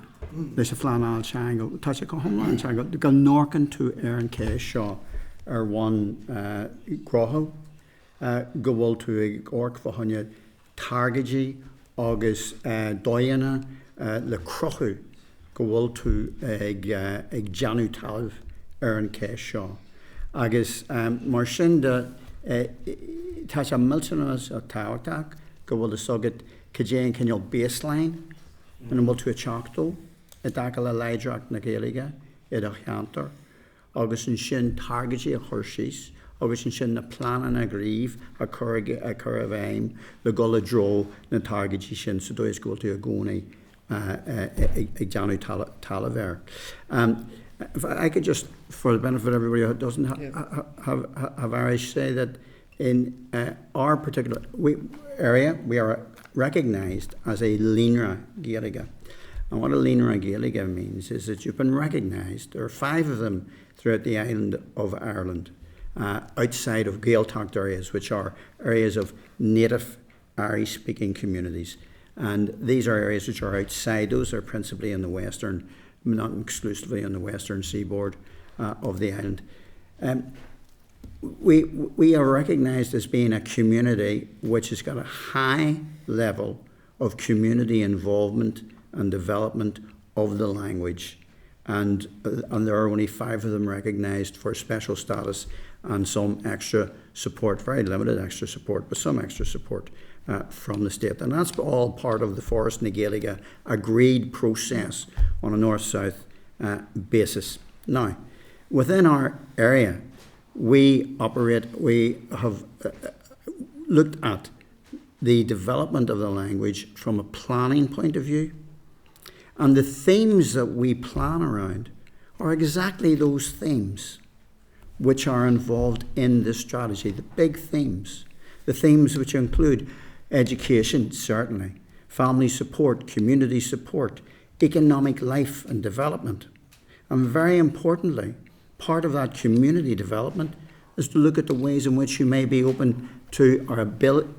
leis a Flannagáin Changa tá sé go thomláin Changa go nócan tú ar an céis seo ar bhain grotha go bhfuil tú ag orc fa haine targadí agus dóanna le crochu go bhfuil tú ag deanú talamh ar an céis seo. Agus mar sin de tá sé miltanas a táhachtach go bhfuil is agad cé an cinneal baseline an bhfuil tú a teachtó i d le leidraach na Gaeilge iad a cheantar. Agus an sin targadí a chuirsís, agus an sin na planan a gríomh a chur a bhéim le go le dro na targadí sin sa dóis ggóil tú a gcónaí ag deanú talamh. I could just, for the benefit of everybody who doesn't have Irish, say that in our particular area, we are recognised as a Líonra Gaeilge. And what a Líonra Gaeilge means is that you've been recognised. There are 5 of them throughout the island of Ireland, outside of Gaeltacht areas, which are areas of native Irish-speaking communities. And these are areas which are outside. Those are principally in the western, not exclusively on the western seaboard of the island. We are recognised as being a community which has got a high level of community involvement and development of the language. And there are only 5 of them recognised for special status and some extra support, very limited extra support, but some extra support from the state. And that's all part of the Forest na Gaeilge agreed process on a north-south basis. Now, within our area, we have looked at the development of the language from a planning point of view. And the themes that we plan around are exactly those themes which are involved in this strategy, the big themes. The themes which include education, certainly, family support, community support, economic life and development. And very importantly, part of that community development is to look at the ways in which you may be open to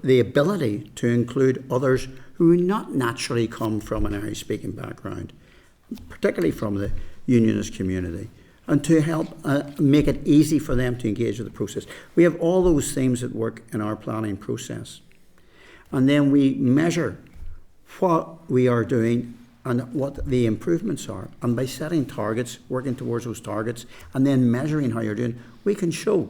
the ability to include others who not naturally come from an Irish-speaking background, particularly from the unionist community, and to help make it easy for them to engage with the process. We have all those themes at work in our planning process. And then we measure what we are doing and what the improvements are. And by setting targets, working towards those targets, and then measuring how you're doing, we can show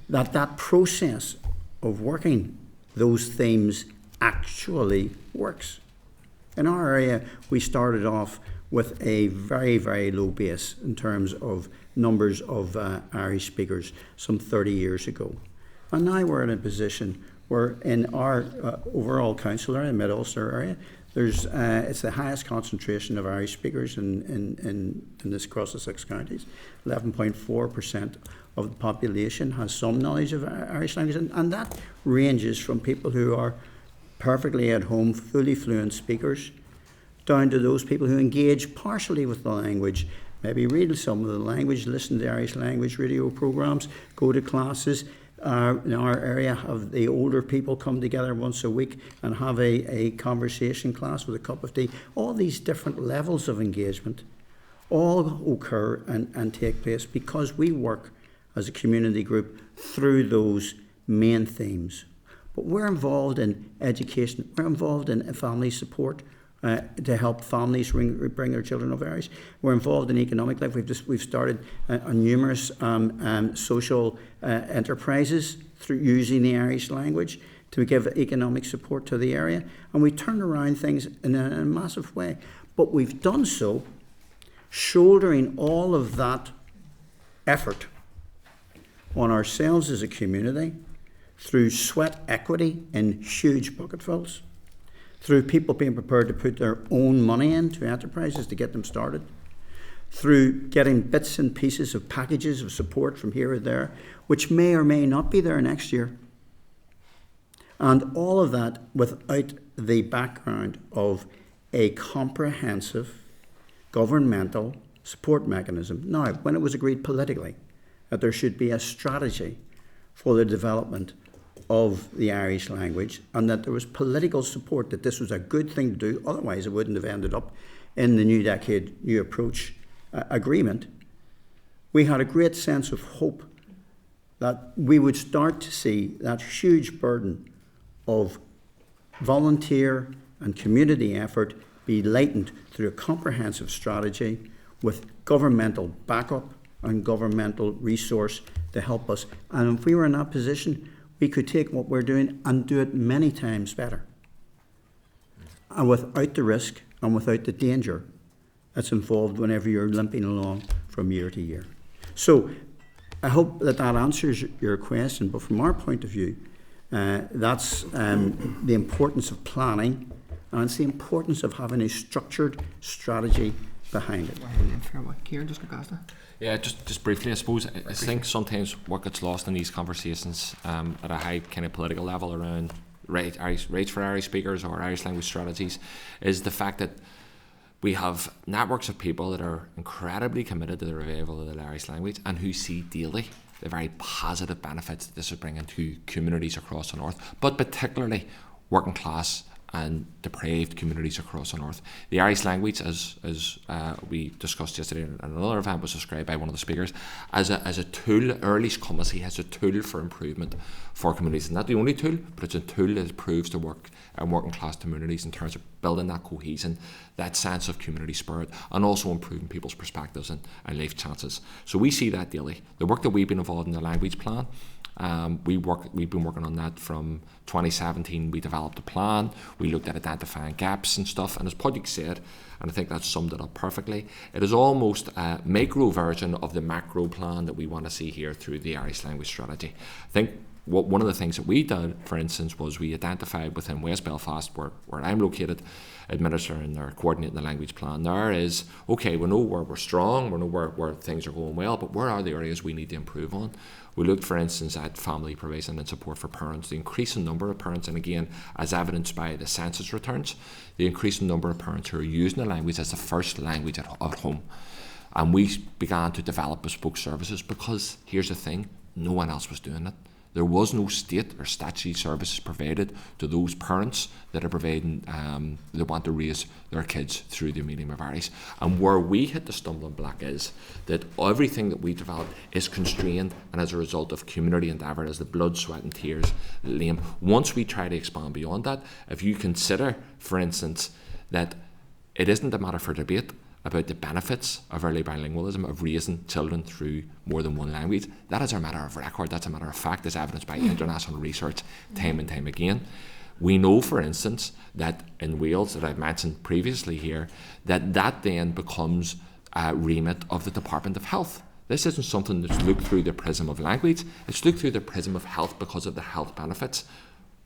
that that process of working those themes actually works. In our area, we started off with a very, very low base in terms of numbers of Irish speakers some 30 years ago. And now we're in a position where in our overall council area, Mid-Ulster area, It's the highest concentration of Irish speakers in this across the 6 counties. 11.4% of the population has some knowledge of Irish language, and that ranges from people who are perfectly at home, fully fluent speakers, down to those people who engage partially with the language, maybe read some of the language, listen to Irish language radio programs, go to classes. In our area, of the older people come together once a week and have a conversation class with a cup of tea. All these different levels of engagement all occur and take place because we work as a community group through those main themes. But we're involved in education, we're involved in family support to help families bring their children of Irish. We're involved in economic life. We've started numerous social enterprises through using the Irish language to give economic support to the area, and we turn around things in a massive way. But we've done so shouldering all of that effort on ourselves as a community through sweat equity in huge bucketfuls, through people being prepared to put their own money into enterprises to get them started, through getting bits and pieces of packages of support from here or there, which may or may not be there next year. And all of that without the background of a comprehensive governmental support mechanism. Now, when it was agreed politically that there should be a strategy for the development of the Irish language, and that there was political support that this was a good thing to do, otherwise it wouldn't have ended up in the New Decade, New Approach agreement, we had a great sense of hope that we would start to see that huge burden of volunteer and community effort be lightened through a comprehensive strategy with governmental backup and governmental resource to help us. And if we were in that position, we could take what we're doing and do it many times better, and without the risk and without the danger that's involved whenever you're limping along from year to year. So I hope that answers your question, but from our point of view, that's the importance of planning, and it's the importance of having a structured strategy behind it. Ciarán, just go past. Yeah, just briefly, I suppose I think sometimes what gets lost in these conversations at a high kind of political level around rates for Irish speakers or Irish language strategies is the fact that we have networks of people that are incredibly committed to the revival of the Irish language and who see daily the very positive benefits that this is bringing to communities across the north, but particularly working class and depraved communities across the north. The Irish language, as we discussed yesterday in another event, was described by one of the speakers as a tool. Earlish Comhairle has a tool for improvement for communities. It's not the only tool, but it's a tool that proves to work in working class communities in terms of building that cohesion, that sense of community spirit, and also improving people's perspectives and life chances. So we see that daily. The work that we've been involved in the language plan, we've been working on that from 2017. We developed a plan. We looked at identifying gaps and stuff. And as Pádraig said, and I think that summed it up perfectly, it is almost a micro version of the macro plan that we want to see here through the Irish language strategy. I think one of the things that we did, for instance, was we identified within West Belfast, where I'm located, administering or coordinating the language plan. There is, okay, we know where we're strong, we know where things are going well, but where are the areas we need to improve on? We looked, for instance, at family provision and support for parents, the increasing number of parents, and again, as evidenced by the census returns, the increasing number of parents who are using the language as the first language at home. And we began to develop bespoke services because, here's the thing, no one else was doing it. There was no state or statutory services provided to those parents that are providing, that want to raise their kids through the medium of Irish. And where we hit the stumbling block is that everything that we developed is constrained, and as a result of community endeavour, as the blood, sweat and tears, lame. Once we try to expand beyond that, if you consider, for instance, that it isn't a matter for debate about the benefits of early bilingualism, of raising children through more than one language, that is a matter of record, that's a matter of fact, as evidenced by international research time and time again. We know, for instance, that in Wales, that I've mentioned previously here, that then becomes a remit of the Department of Health. This isn't something that's looked through the prism of language, it's looked through the prism of health because of the health benefits.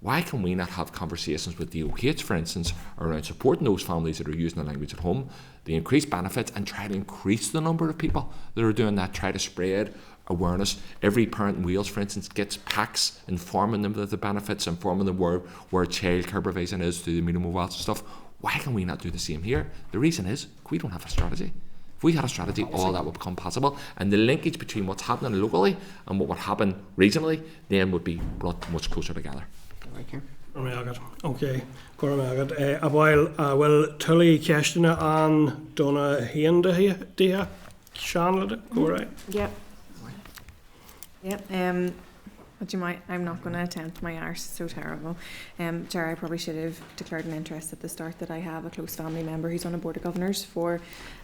Why can we not have conversations with the OH, for instance, around supporting those families that are using the language at home, the increased benefits, and try to increase the number of people that are doing that, try to spread awareness. Every parent in Wales, for instance, gets packs informing them of the benefits, informing them where childcare provision is through the minimum wage and stuff. Why can we not do the same here? The reason is we don't have a strategy. If we had a strategy, all that would become possible, and the linkage between what's happening locally and what would happen regionally then would be brought much closer together. Okay, Conradh, a while will Tully Keshtina an Donna Hienda here, Charn, go right? Yep. Yep. Would you mind? I'm not going to attempt my Irish, it's so terrible. Jerry, I probably should have declared an interest at the start that I have a close family member who's on a board of governors for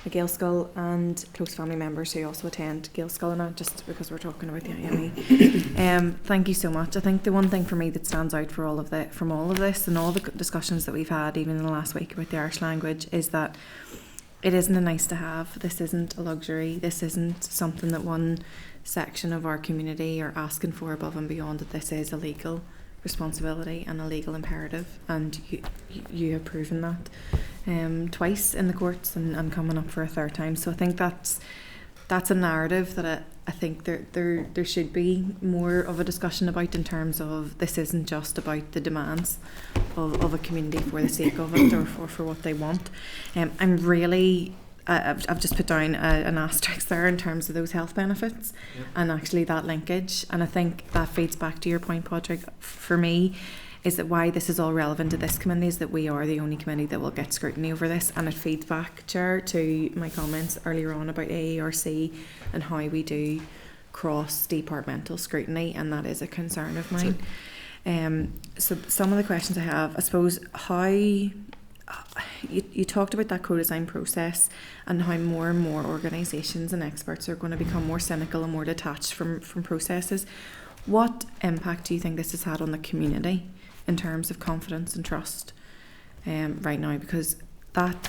a Gaelscoil, and close family members who also attend Gaelscolaíochta, just because we're talking about the IME. Thank you so much. I think the one thing for me that stands out from all of this and all the discussions that we've had, even in the last week about the Irish language, is that it isn't a nice to have. This isn't a luxury. This isn't something that one section of our community are asking for above and beyond. That this is a legal responsibility and a legal imperative, and you have proven that twice in the courts and coming up for a third time. So I think that's a narrative that I think there should be more of a discussion about, in terms of this isn't just about the demands of a community for the sake of it or for what they want. I'm really I've just put down an asterisk there in terms of those health benefits, and actually that linkage, and I think that feeds back to your point, Pádraig. For me, is that why this is all relevant to this committee is that we are the only committee that will get scrutiny over this, and it feeds back, Chair, to my comments earlier on about AARC and how we do cross-departmental scrutiny, and that is a concern of mine. So some of the questions I have, I suppose, how you talked about that co-design process and how more and more organisations and experts are going to become more cynical and more detached from processes. What impact do you think this has had on the community in terms of confidence and trust right now? Because that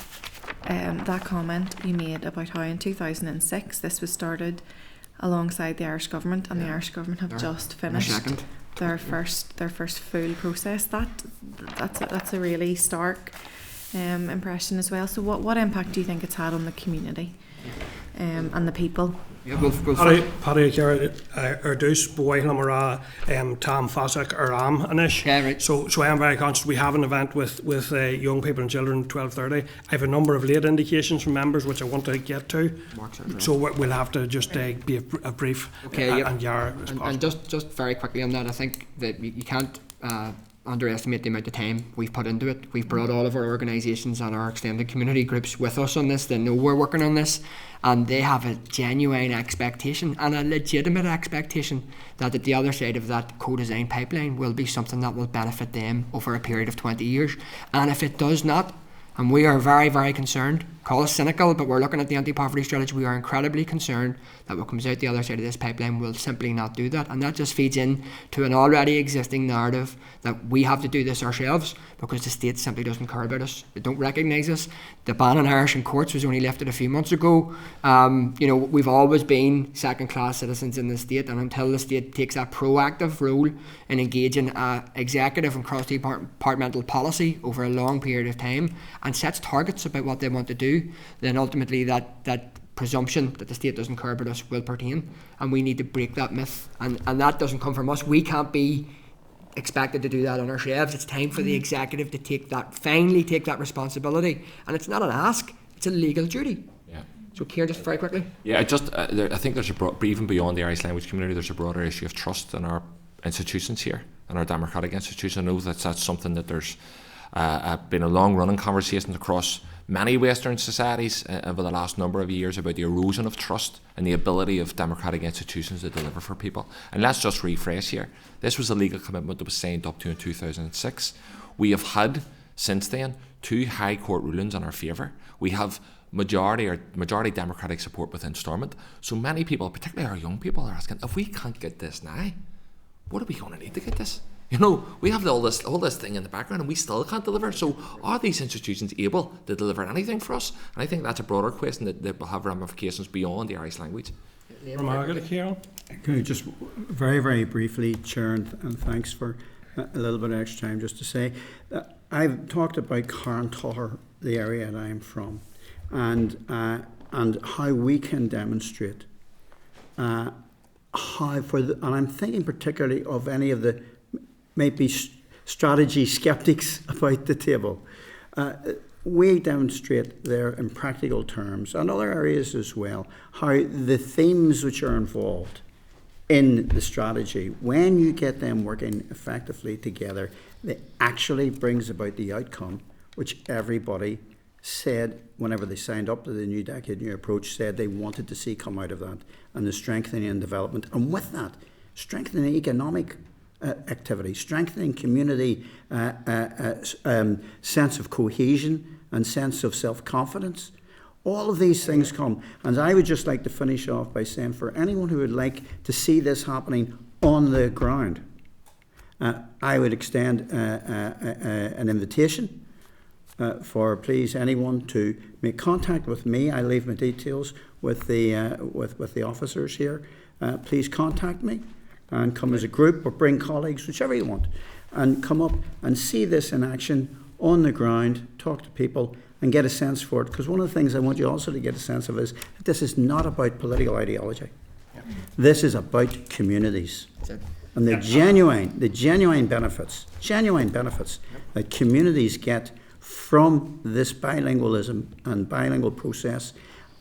comment you made about how in 2006 this was started alongside the Irish government, and the Irish government have just finished their first full process. That's a really stark impression as well. So what impact do you think it's had on the community and the people? Pádraig dús bhhaithla mar Tom Fossick Aram anish. Right. So I am very conscious we have an event with young people and children at 12:30. I have a number of late indications from members which I want to get to. So we'll have to just be a brief and Yara. And just very quickly on that, I think that you can't underestimate the amount of time we've put into it. We've brought all of our organisations and our extended community groups with us on this. They know we're working on this, and they have a genuine expectation and a legitimate expectation that at the other side of that co-design pipeline will be something that will benefit them over a period of 20 years. And if it does not, and we are very, very concerned, call us cynical, but we're looking at the anti-poverty strategy, we are incredibly concerned that what comes out the other side of this pipeline will simply not do that. And that just feeds in to an already existing narrative that we have to do this ourselves because the state simply doesn't care about us. They don't recognise us. The ban on Irish in courts was only lifted a few months ago. We've always been second-class citizens in the state, and until the state takes a proactive role in engaging executive and cross-departmental policy over a long period of time and sets targets about what they want to do, then ultimately that presumption that the state doesn't care about us will pertain, and we need to break that myth, and that doesn't come from us. We can't be expected to do that on ourselves. It's time for the executive to finally take that responsibility, and it's not an ask, it's a legal duty. So Ciarán, just very quickly. I think there's even beyond the Irish language community, there's a broader issue of trust in our institutions here, in our democratic institutions. I know that's something that there's been a long running conversation across many Western societies over the last number of years about the erosion of trust and the ability of democratic institutions to deliver for people. And let's just rephrase here. This was a legal commitment that was signed up to in 2006. We have had, since then, 2 High Court rulings in our favour. We have majority democratic support within Stormont. So many people, particularly our young people, are asking, if we can't get this now, what are we going to need to get this? We have all this thing in the background and we still can't deliver. So are these institutions able to deliver anything for us? And I think that's a broader question that will have ramifications beyond the Irish language. Margaret, Ciarán? Okay, just very, very briefly, Chair, and thanks for a little bit of extra time just to say, I've talked about Tóchair, the area that I'm from, and how we can demonstrate and I'm thinking particularly of any of the maybe strategy skeptics about the table. We demonstrate there in practical terms, and other areas as well, how the themes which are involved in the strategy, when you get them working effectively together, it actually brings about the outcome which everybody said whenever they signed up to the New Decade New Approach, said they wanted to see come out of that, and the strengthening and development, and with that, strengthening economic activity, strengthening community sense of cohesion and sense of self-confidence. All of these things come, and I would just like to finish off by saying, for anyone who would like to see this happening on the ground, I would extend an invitation for please anyone to make contact with me. I leave my details with the officers here. Please contact me and come as a group or bring colleagues, whichever you want, and come up and see this in action on the ground, talk to people and get a sense for it. Because one of the things I want you also to get a sense of is that this is not about political ideology. Yeah. This is about communities. And the genuine benefits that communities get from this bilingualism and bilingual process,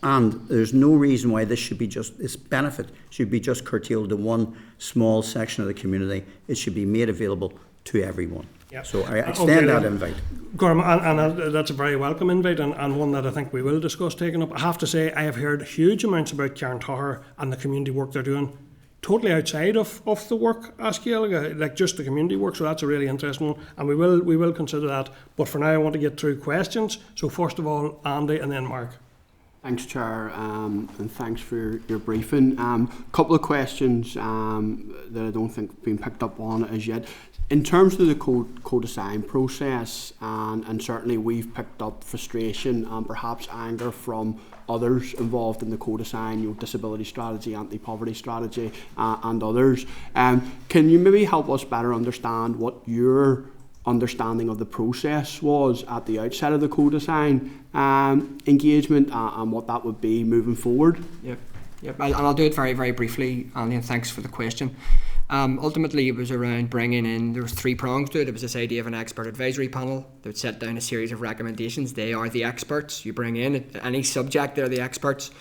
and there's no reason why this benefit should be just curtailed to one small section of the community. It should be made available to everyone. Yeah. So I extend that invite. Gorm, and that's a very welcome invite, and one that I think we will discuss taking up. I have to say, I have heard huge amounts about Tóchair and the community work they're doing, totally outside of the work as Gaeilge, like just the community work, so that's a really interesting one, and we will consider that. But for now, I want to get through questions. So first of all, Andy and then Mark. Thanks, Chair, and thanks for your briefing. Couple of questions that I don't think have been picked up on as yet. In terms of the co-design process, and certainly we've picked up frustration and perhaps anger from others involved in the co-design, disability strategy, anti-poverty strategy, and others. Can you maybe help us better understand what your understanding of the process was at the outset of the co-design engagement and what that would be moving forward? Yep. And I'll do it very, very briefly, Andy, and thanks for the question. Ultimately, it was around bringing in, there was 3 prongs to it. It was this idea of an expert advisory panel that would set down a series of recommendations. They are the experts. You bring in any subject, they're the experts.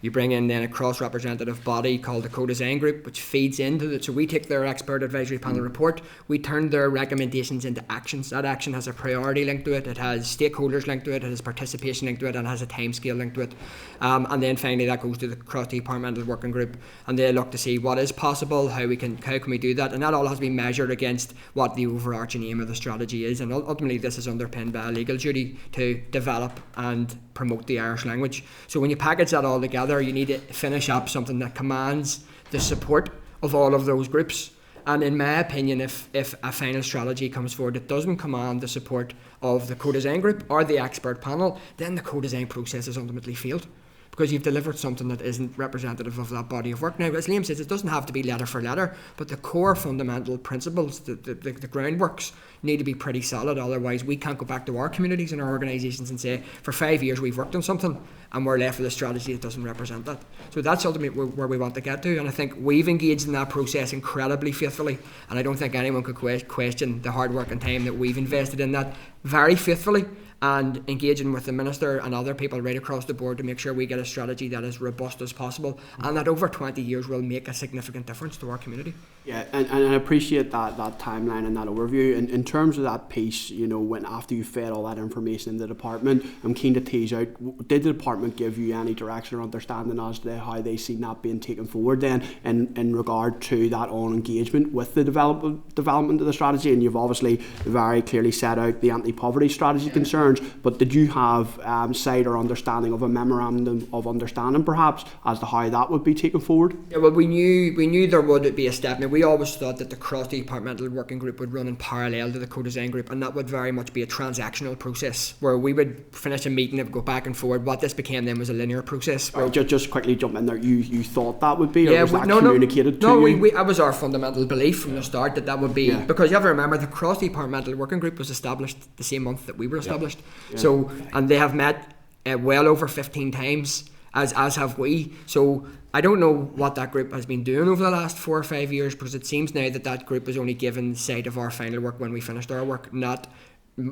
You bring in then a cross-representative body called the co-design group, which feeds into it. So we take their expert advisory panel report, we turn their recommendations into actions. That action has a priority linked to it, it has stakeholders linked to it, it has participation linked to it, and has a timescale linked to it. And then finally that goes to the cross-departmental working group, and they look to see what is possible, how can we do that, and that all has to be measured against what the overarching aim of the strategy is. And ultimately this is underpinned by a legal duty to develop and promote the Irish language. So when you package that all together, you need to finish up something that commands the support of all of those groups. And in my opinion, if a final strategy comes forward that doesn't command the support of the co-design group or the expert panel, then the co-design process is ultimately failed, because you've delivered something that isn't representative of that body of work. Now, as Liam says, it doesn't have to be letter for letter, but the core fundamental principles, the groundworks, need to be pretty solid. Otherwise, we can't go back to our communities and our organisations and say, for 5 years we've worked on something and we're left with a strategy that doesn't represent that. So that's ultimately where we want to get to, and I think we've engaged in that process incredibly faithfully, and I don't think anyone could question the hard work and time that we've invested in that very faithfully, and engaging with the Minister and other people right across the board to make sure we get a strategy that is robust as possible and that over 20 years will make a significant difference to our community. Yeah, and I appreciate that timeline and that overview. In terms of that piece, when after you fed all that information in the department, I'm keen to tease out, did the department give you any direction or understanding as to how they see that being taken forward then in regard to that on engagement with the development of the strategy? And you've obviously very clearly set out the anti-poverty strategy concern. concerns, but did you have sight or understanding of a memorandum of understanding perhaps as to how that would be taken forward? Yeah, well, we knew there would be a step. Now, we always thought that the cross-departmental working group would run in parallel to the co-design group, and that would very much be a transactional process where we would finish a meeting and go back and forward. What this became then was a linear process. Just quickly jump in there. You thought that would be, or was that no, communicated to you? No, that was our fundamental belief from the start that would be, because you have to remember the cross-departmental working group was established the same month that we were established. So, and they have met well over 15 times, as have we. So I don't know what that group has been doing over the last 4 or 5 years, because it seems now that group was only given sight of our final work when we finished our work, not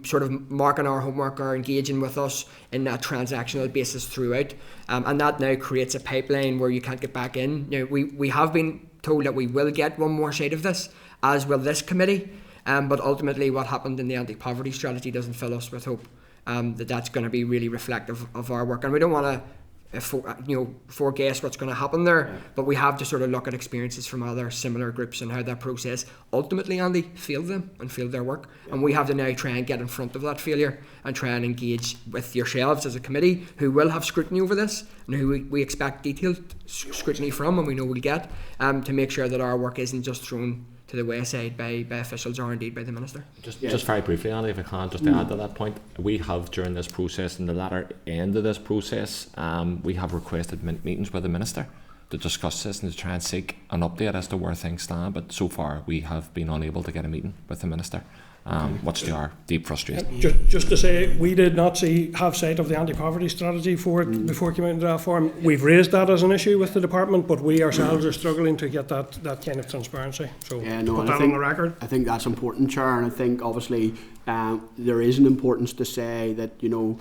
sort of marking our homework or engaging with us in that transactional basis throughout. And that now creates a pipeline where you can't get back in. Now, we have been told that we will get one more sight of this, as will this committee. But ultimately what happened in the anti-poverty strategy doesn't fill us with hope that that's going to be really reflective of our work. And we don't want to foreguess what's going to happen there, but we have to sort of look at experiences from other similar groups and how that process ultimately, Andy, failed them and failed their work. And we have to now try and get in front of that failure and try and engage with yourselves as a committee who will have scrutiny over this and who we expect detailed scrutiny from, and we know we'll get, to make sure that our work isn't just thrown to the wayside by officials or indeed by the Minister. Just very briefly, Andy, if I can, just to add to that point, we have during this process, in the latter end of this process, we have requested meetings with the Minister to discuss this and to try and seek an update as to where things stand, but so far we have been unable to get a meeting with the Minister. Much to our deep frustration. Just to say, we did not have sight of the anti-poverty strategy for it before it came out in draft form. We've raised that as an issue with the department, but we ourselves are struggling to get that kind of transparency. So put that on the record. I think that's important, Chair, and I think obviously there is an importance to say that, you know,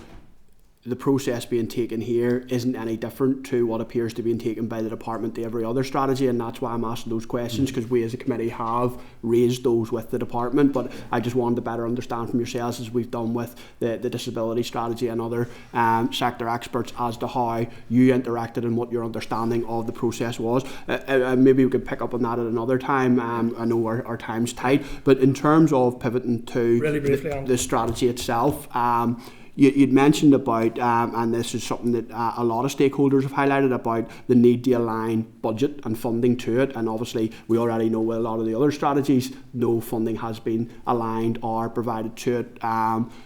the process being taken here isn't any different to what appears to be taken by the department to every other strategy, and that's why I'm asking those questions, because we as a committee have raised those with the department. But I just wanted to better understand from yourselves, as we've done with the disability strategy and other sector experts, as to how you interacted and what your understanding of the process was. Maybe we could pick up on that at another time. I know our time's tight, but in terms of pivoting to really briefly, the strategy itself, you'd mentioned about, and this is something that a lot of stakeholders have highlighted, about the need to align budget and funding to it. And obviously we already know with a lot of the other strategies, no funding has been aligned or provided to it.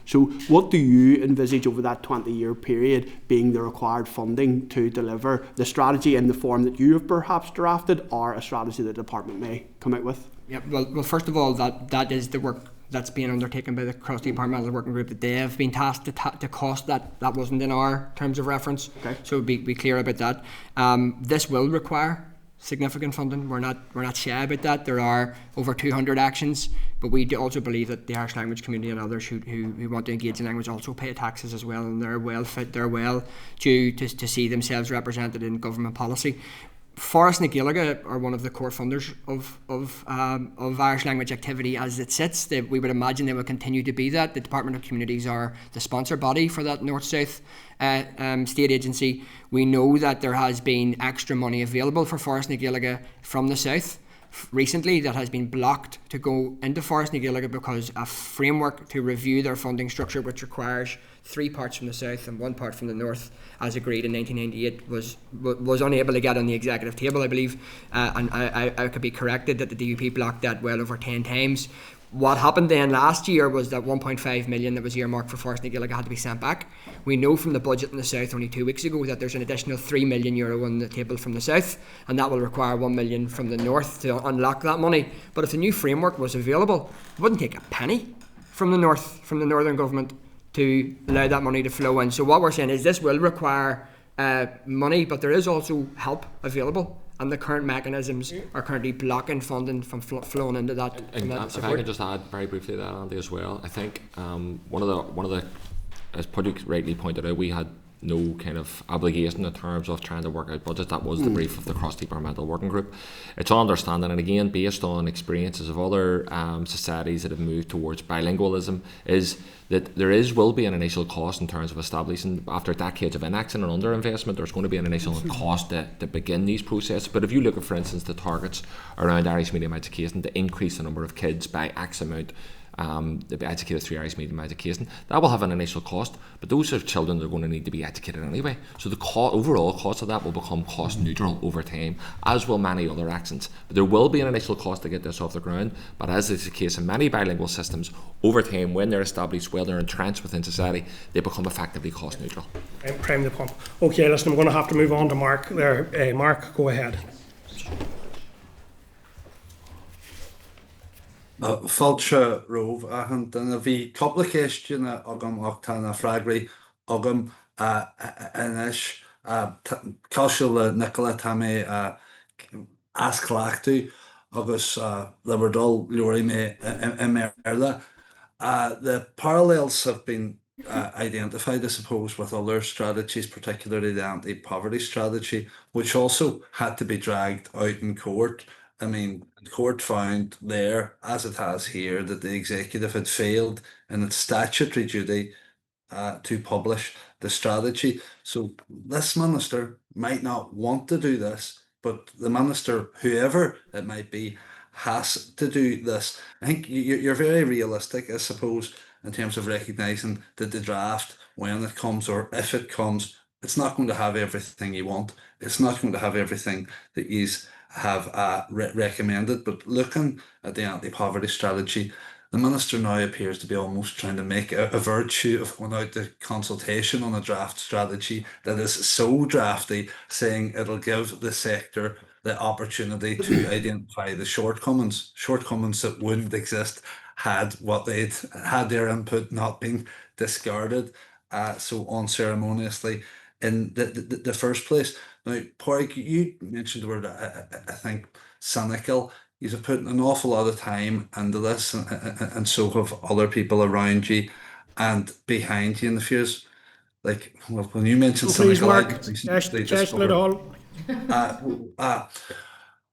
So what do you envisage over that 20-year period being the required funding to deliver the strategy in the form that you have perhaps drafted, or a strategy the department may come out with? Yeah, well, first of all, that is the work that's being undertaken by the cross-departmental working group that they have been tasked to cost. That wasn't in our terms of reference. Okay. So be clear about that. This will require significant funding. We're not shy about that. There are over 200 actions, but we do also believe that the Irish language community and others who want to engage in language also pay taxes as well, and they're well due to see themselves represented in government policy. Forbartha na Gaeilge are one of the core funders of Irish language activity as it sits. We would imagine they will continue to be that. The Department of Communities are the sponsor body for that North-South state agency. We know that there has been extra money available for Forbartha na Gaeilge from the South recently that has been blocked to go into Forbartha na Gaeilge because a framework to review their funding structure, which requires 3 parts from the South and 1 part from the North, as agreed in 1998, was unable to get on the executive table, I believe, and I could be corrected that the DUP blocked that well over 10 times. What happened then last year was that 1.5 million that was earmarked for Forbartha na Gaeilge had to be sent back. We know from the budget in the South only 2 weeks ago that there's an additional €3 million on the table from the South, and that will require 1 million from the North to unlock that money. But if the new framework was available, it wouldn't take a penny from the North, from the Northern Government, to allow that money to flow in. So what we're saying is this will require money, but there is also help available, and the current mechanisms are currently blocking funding from flowing into that. If I can just add very briefly to that, Andy, as well, I think one of the, as Pádraig rightly pointed out, we had no kind of obligation in terms of trying to work out budget. That was the brief of the cross-departmental working group. It's our understanding, and again based on experiences of other societies that have moved towards bilingualism, is that there will be an initial cost in terms of establishing, after decades of inaction and underinvestment, there's going to be an initial cost to begin these processes. But if you look at, for instance, the targets around Irish medium education to increase the number of kids by X amount they'll be educated through Irish medium education. That will have an initial cost, but those are children that are going to need to be educated anyway. So the overall cost of that will become cost neutral over time, as will many other actions. But there will be an initial cost to get this off the ground, but as is the case in many bilingual systems, over time, when they're established, well, they're entrenched within society, they become effectively cost neutral. Prime the pump. Okay, listen, I'm going to have to move on to Mark there. Mark, go ahead. Fáilte romh achan duna bhí couple céisteanna agam ach tá na freagraí agam inis caiisiú le Nicola tá mé asclaachtaí agus le bhar dul leorí mé I Comhairle. The parallels have been identified, I suppose, with other strategies, particularly the anti-poverty strategy, which also had to be dragged out in court. I mean, the court found there, as it has here, that the executive had failed in its statutory duty to publish the strategy. So this minister might not want to do this, but the minister, whoever it might be, has to do this. I think you're very realistic, I suppose, in terms of recognising that the draft, when it comes or if it comes, it's not going to have everything you want. It's not going to have everything that you have recommended. But looking at the anti-poverty strategy, the minister now appears to be almost trying to make a virtue of going out to consultation on a draft strategy that is so drafty, saying it'll give the sector the opportunity to identify the shortcomings that wouldn't exist had what they'd had their input not been discarded so unceremoniously in the first place. Now, Pádraig, you mentioned the word, I think, cynical. You've put an awful lot of time into this, and so have other people around you and behind you in the fears. Like, well, when you mentioned cynical,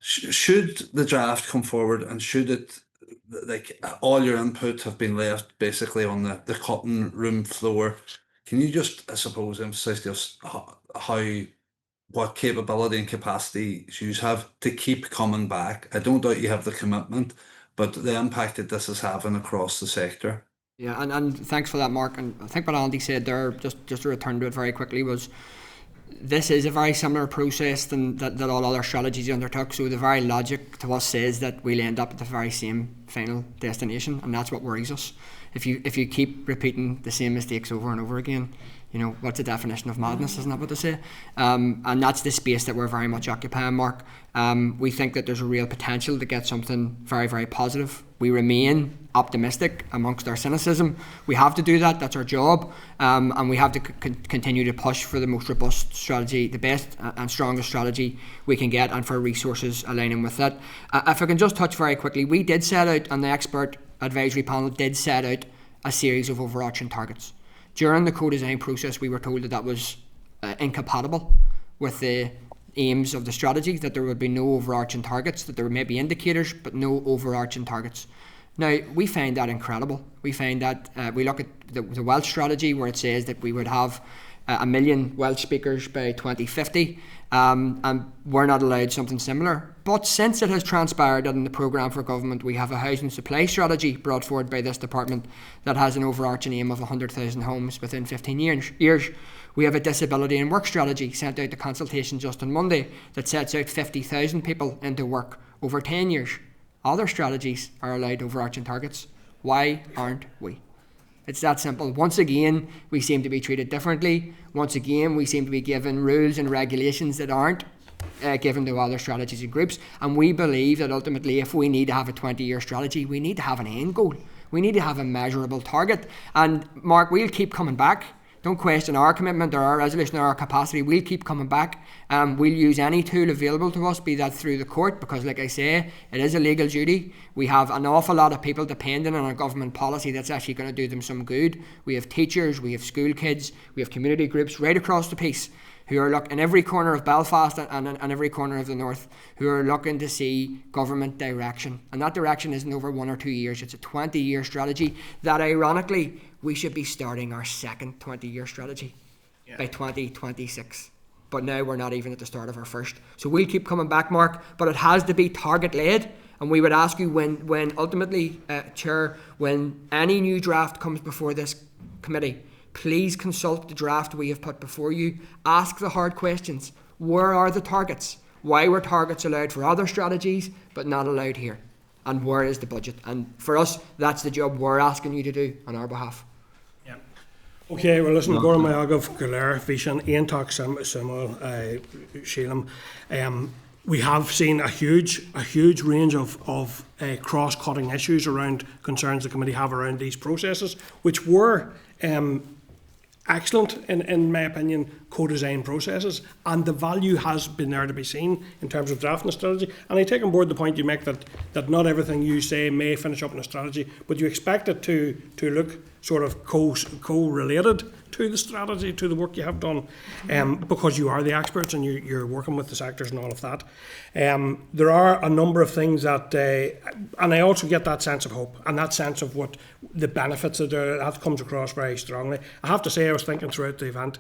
should the draft come forward, and should it, like, all your input have been left basically on the cutting room floor? Can you just, I suppose, emphasise to us what capability and capacity you have to keep coming back? I don't doubt you have the commitment, but the impact that this is having across the sector. Yeah, and thanks for that, Mark. And I think what Andy said there, just to return to it very quickly, was this is a very similar process than that all other strategies undertook. So the very logic to us says that we'll end up at the very same final destination, and that's what worries us. If you keep repeating the same mistakes over and over again, you know, what's the definition of madness, isn't that what they say? And that's the space that we're very much occupying, Mark. We think that there's a real potential to get something very, very positive. We remain optimistic amongst our cynicism. We have to do that, that's our job. And we have to continue to push for the most robust strategy, the best and strongest strategy we can get, and for resources aligning with that. If I can just touch very quickly, we did set out, and the expert advisory panel did set out a series of overarching targets. During the co-design process, we were told that was incompatible with the aims of the strategy, that there would be no overarching targets, that there may be indicators, but no overarching targets. Now, we find that incredible. We find that we look at the Welsh strategy, where it says that we would have 1 million Welsh speakers by 2050, and we're not allowed something similar. But since it has transpired that in the programme for government we have a housing supply strategy brought forward by this department that has an overarching aim of 100,000 homes within 15 years. We have a disability and work strategy sent out to consultation just on Monday that sets out 50,000 people into work over 10 years. Other strategies are allowed overarching targets. Why aren't we? It's that simple. Once again, we seem to be treated differently. Once again, we seem to be given rules and regulations that aren't given to other strategies and groups. And we believe that ultimately, if we need to have a 20-year strategy, we need to have an end goal. We need to have a measurable target. And Mark, we'll keep coming back. Don't question our commitment or our resolution or our capacity. We'll keep coming back. We'll use any tool available to us, be that through the court, because like I say, it is a legal duty. We have an awful lot of people depending on a government policy that's actually going to do them some good. We have teachers, we have school kids, we have community groups right across the piece who are looking in every corner of Belfast and every corner of the north, who are looking to see government direction. And that direction isn't over 1 or 2 years. It's a 20-year strategy that, ironically, we should be starting our second 20-year strategy by 2026. But now we're not even at the start of our first. So we'll keep coming back, Mark, but it has to be target-led, And we would ask you when ultimately, Chair, when any new draft comes before this committee, please consult the draft we have put before you. Ask the hard questions. Where are the targets? Why were targets allowed for other strategies but not allowed here? And where is the budget? And for us, that's the job we're asking you to do on our behalf. Yeah. Okay, well listen, Gora Mayagav, Galer, Vishan, Aontak, Simul, Sheelam. We have seen a huge range of cross-cutting issues around concerns the committee have around these processes, which were excellent, in my opinion, co-design processes, and the value has been there to be seen in terms of drafting a strategy. And I take on board the point you make that not everything you say may finish up in a strategy, but you expect it to look sort of co-related to the strategy, to the work you have done, because you are the experts and you're working with the sectors and all of that. There are a number of things that, and I also get that sense of hope and that sense of what the benefits that comes across very strongly. I have to say, I was thinking throughout the event,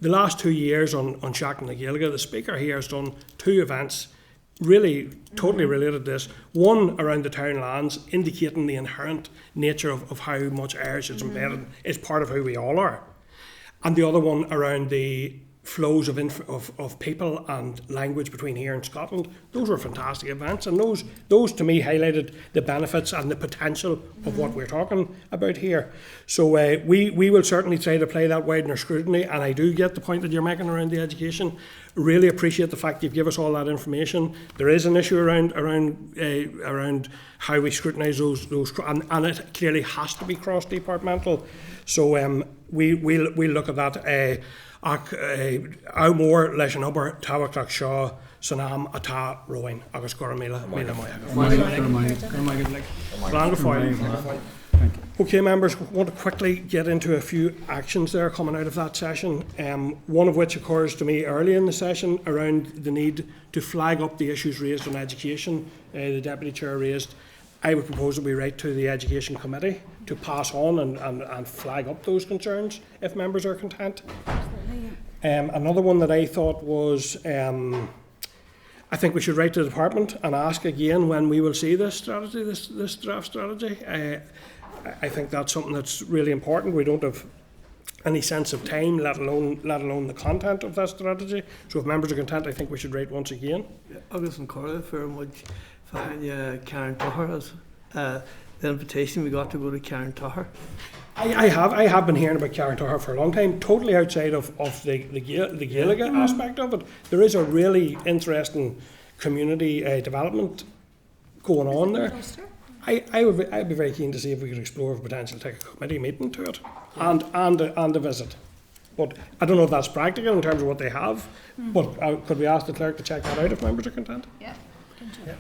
the last 2 years on Seachtain na Gaeilge, the speaker here has done 2 events really totally related to this. One around the town lands, indicating the inherent nature of how much Irish is embedded, is part of who we all are. And the other one around the flows of people and language between here and Scotland. Those were fantastic events, and those to me highlighted the benefits and the potential of what we're talking about here. So we will certainly try to play that Widener scrutiny, and I do get the point that you're making around the education. Really appreciate the fact you've given us all that information. There is an issue around how we scrutinise those and it clearly has to be cross-departmental. So we'll look at that. Ámór leis an obair tábhachtach seo san am atá roin agus gora míle Okay, members, we want to quickly get into a few actions there coming out of that session, one of which occurs to me early in the session around the need to flag up the issues raised on education. The Deputy Chair raised. I would propose that we write to the Education Committee to pass on and flag up those concerns if members are content. Another one that I thought was, I think we should write to the department and ask again when we will see this strategy, this draft strategy. I think that's something that's really important. We don't have any sense of time, let alone the content of that strategy. So if members are content, I think we should write once again. Agus an Conradh for much Ciarán Tóchair, the invitation we got to go to Ciarán Tóchair. I have been hearing about Ciarán Tóchair for a long time, totally outside of the Gaeilge aspect of it. There is a really interesting community development going on there. I'd be very keen to see if we could explore the potential to take a committee meeting to it and a visit. But I don't know if that's practical in terms of what they have. But could we ask the clerk to check that out if members are content? Yeah.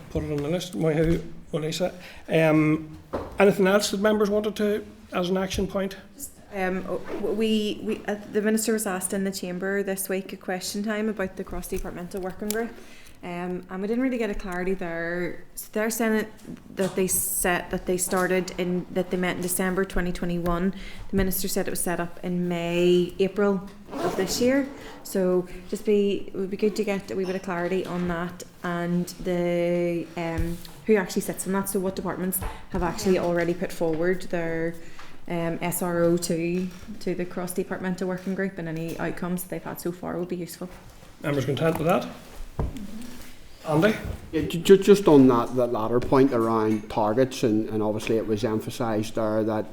Put it on the list. Lisa. Anything else that members wanted to as an action point? We the Minister was asked in the Chamber this week at question time about the cross-departmental working group, and we didn't really get a clarity there. So they're saying that they met in December 2021. The Minister said it was set up in April of this year. So it would be good to get a wee bit of clarity on that and the who actually sits on that. So what departments have actually already put forward their SRO to the cross-departmental working group, and any outcomes that they've had so far would be useful. Members content with that? Andy? Yeah, just on that latter point around targets, and obviously it was emphasised there that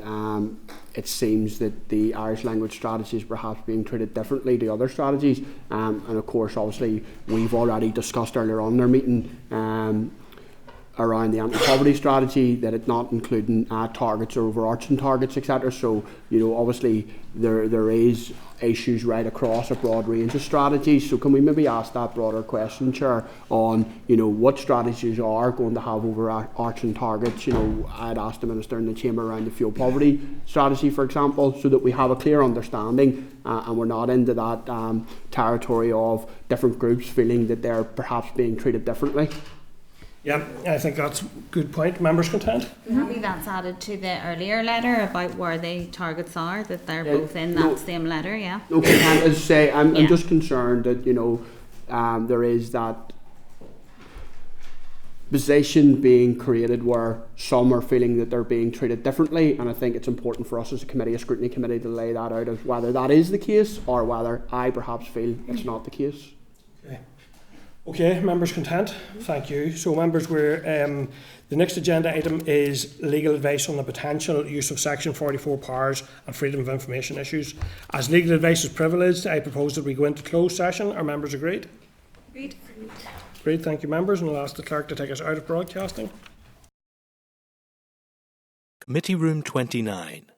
it seems that the Irish language strategy is perhaps being treated differently to other strategies, and of course obviously we've already discussed earlier on in our meeting around the anti-poverty strategy that it's not including targets or overarching targets, etc. So obviously there is issues right across a broad range of strategies. So can we maybe ask that broader question, Chair, on what strategies are going to have overarching targets? I'd asked the Minister in the Chamber around the fuel poverty strategy, for example, so that we have a clear understanding and we're not into that territory of different groups feeling that they're perhaps being treated differently. Yeah, I think that's a good point. Members content? Maybe that's added to the earlier letter about where the targets are, that they're both in that same letter, yeah. Okay, as I say, I'm just concerned that, there is that position being created where some are feeling that they're being treated differently, and I think it's important for us as a committee, a scrutiny committee, to lay that out of whether that is the case or whether I perhaps feel it's not the case. Okay, members content? Thank you. So members, the next agenda item is legal advice on the potential use of Section 44 powers and freedom of information issues. As legal advice is privileged, I propose that we go into closed session. Are members agreed? Agreed. Agreed, thank you members, and I'll ask the clerk to take us out of broadcasting. Committee Room 29.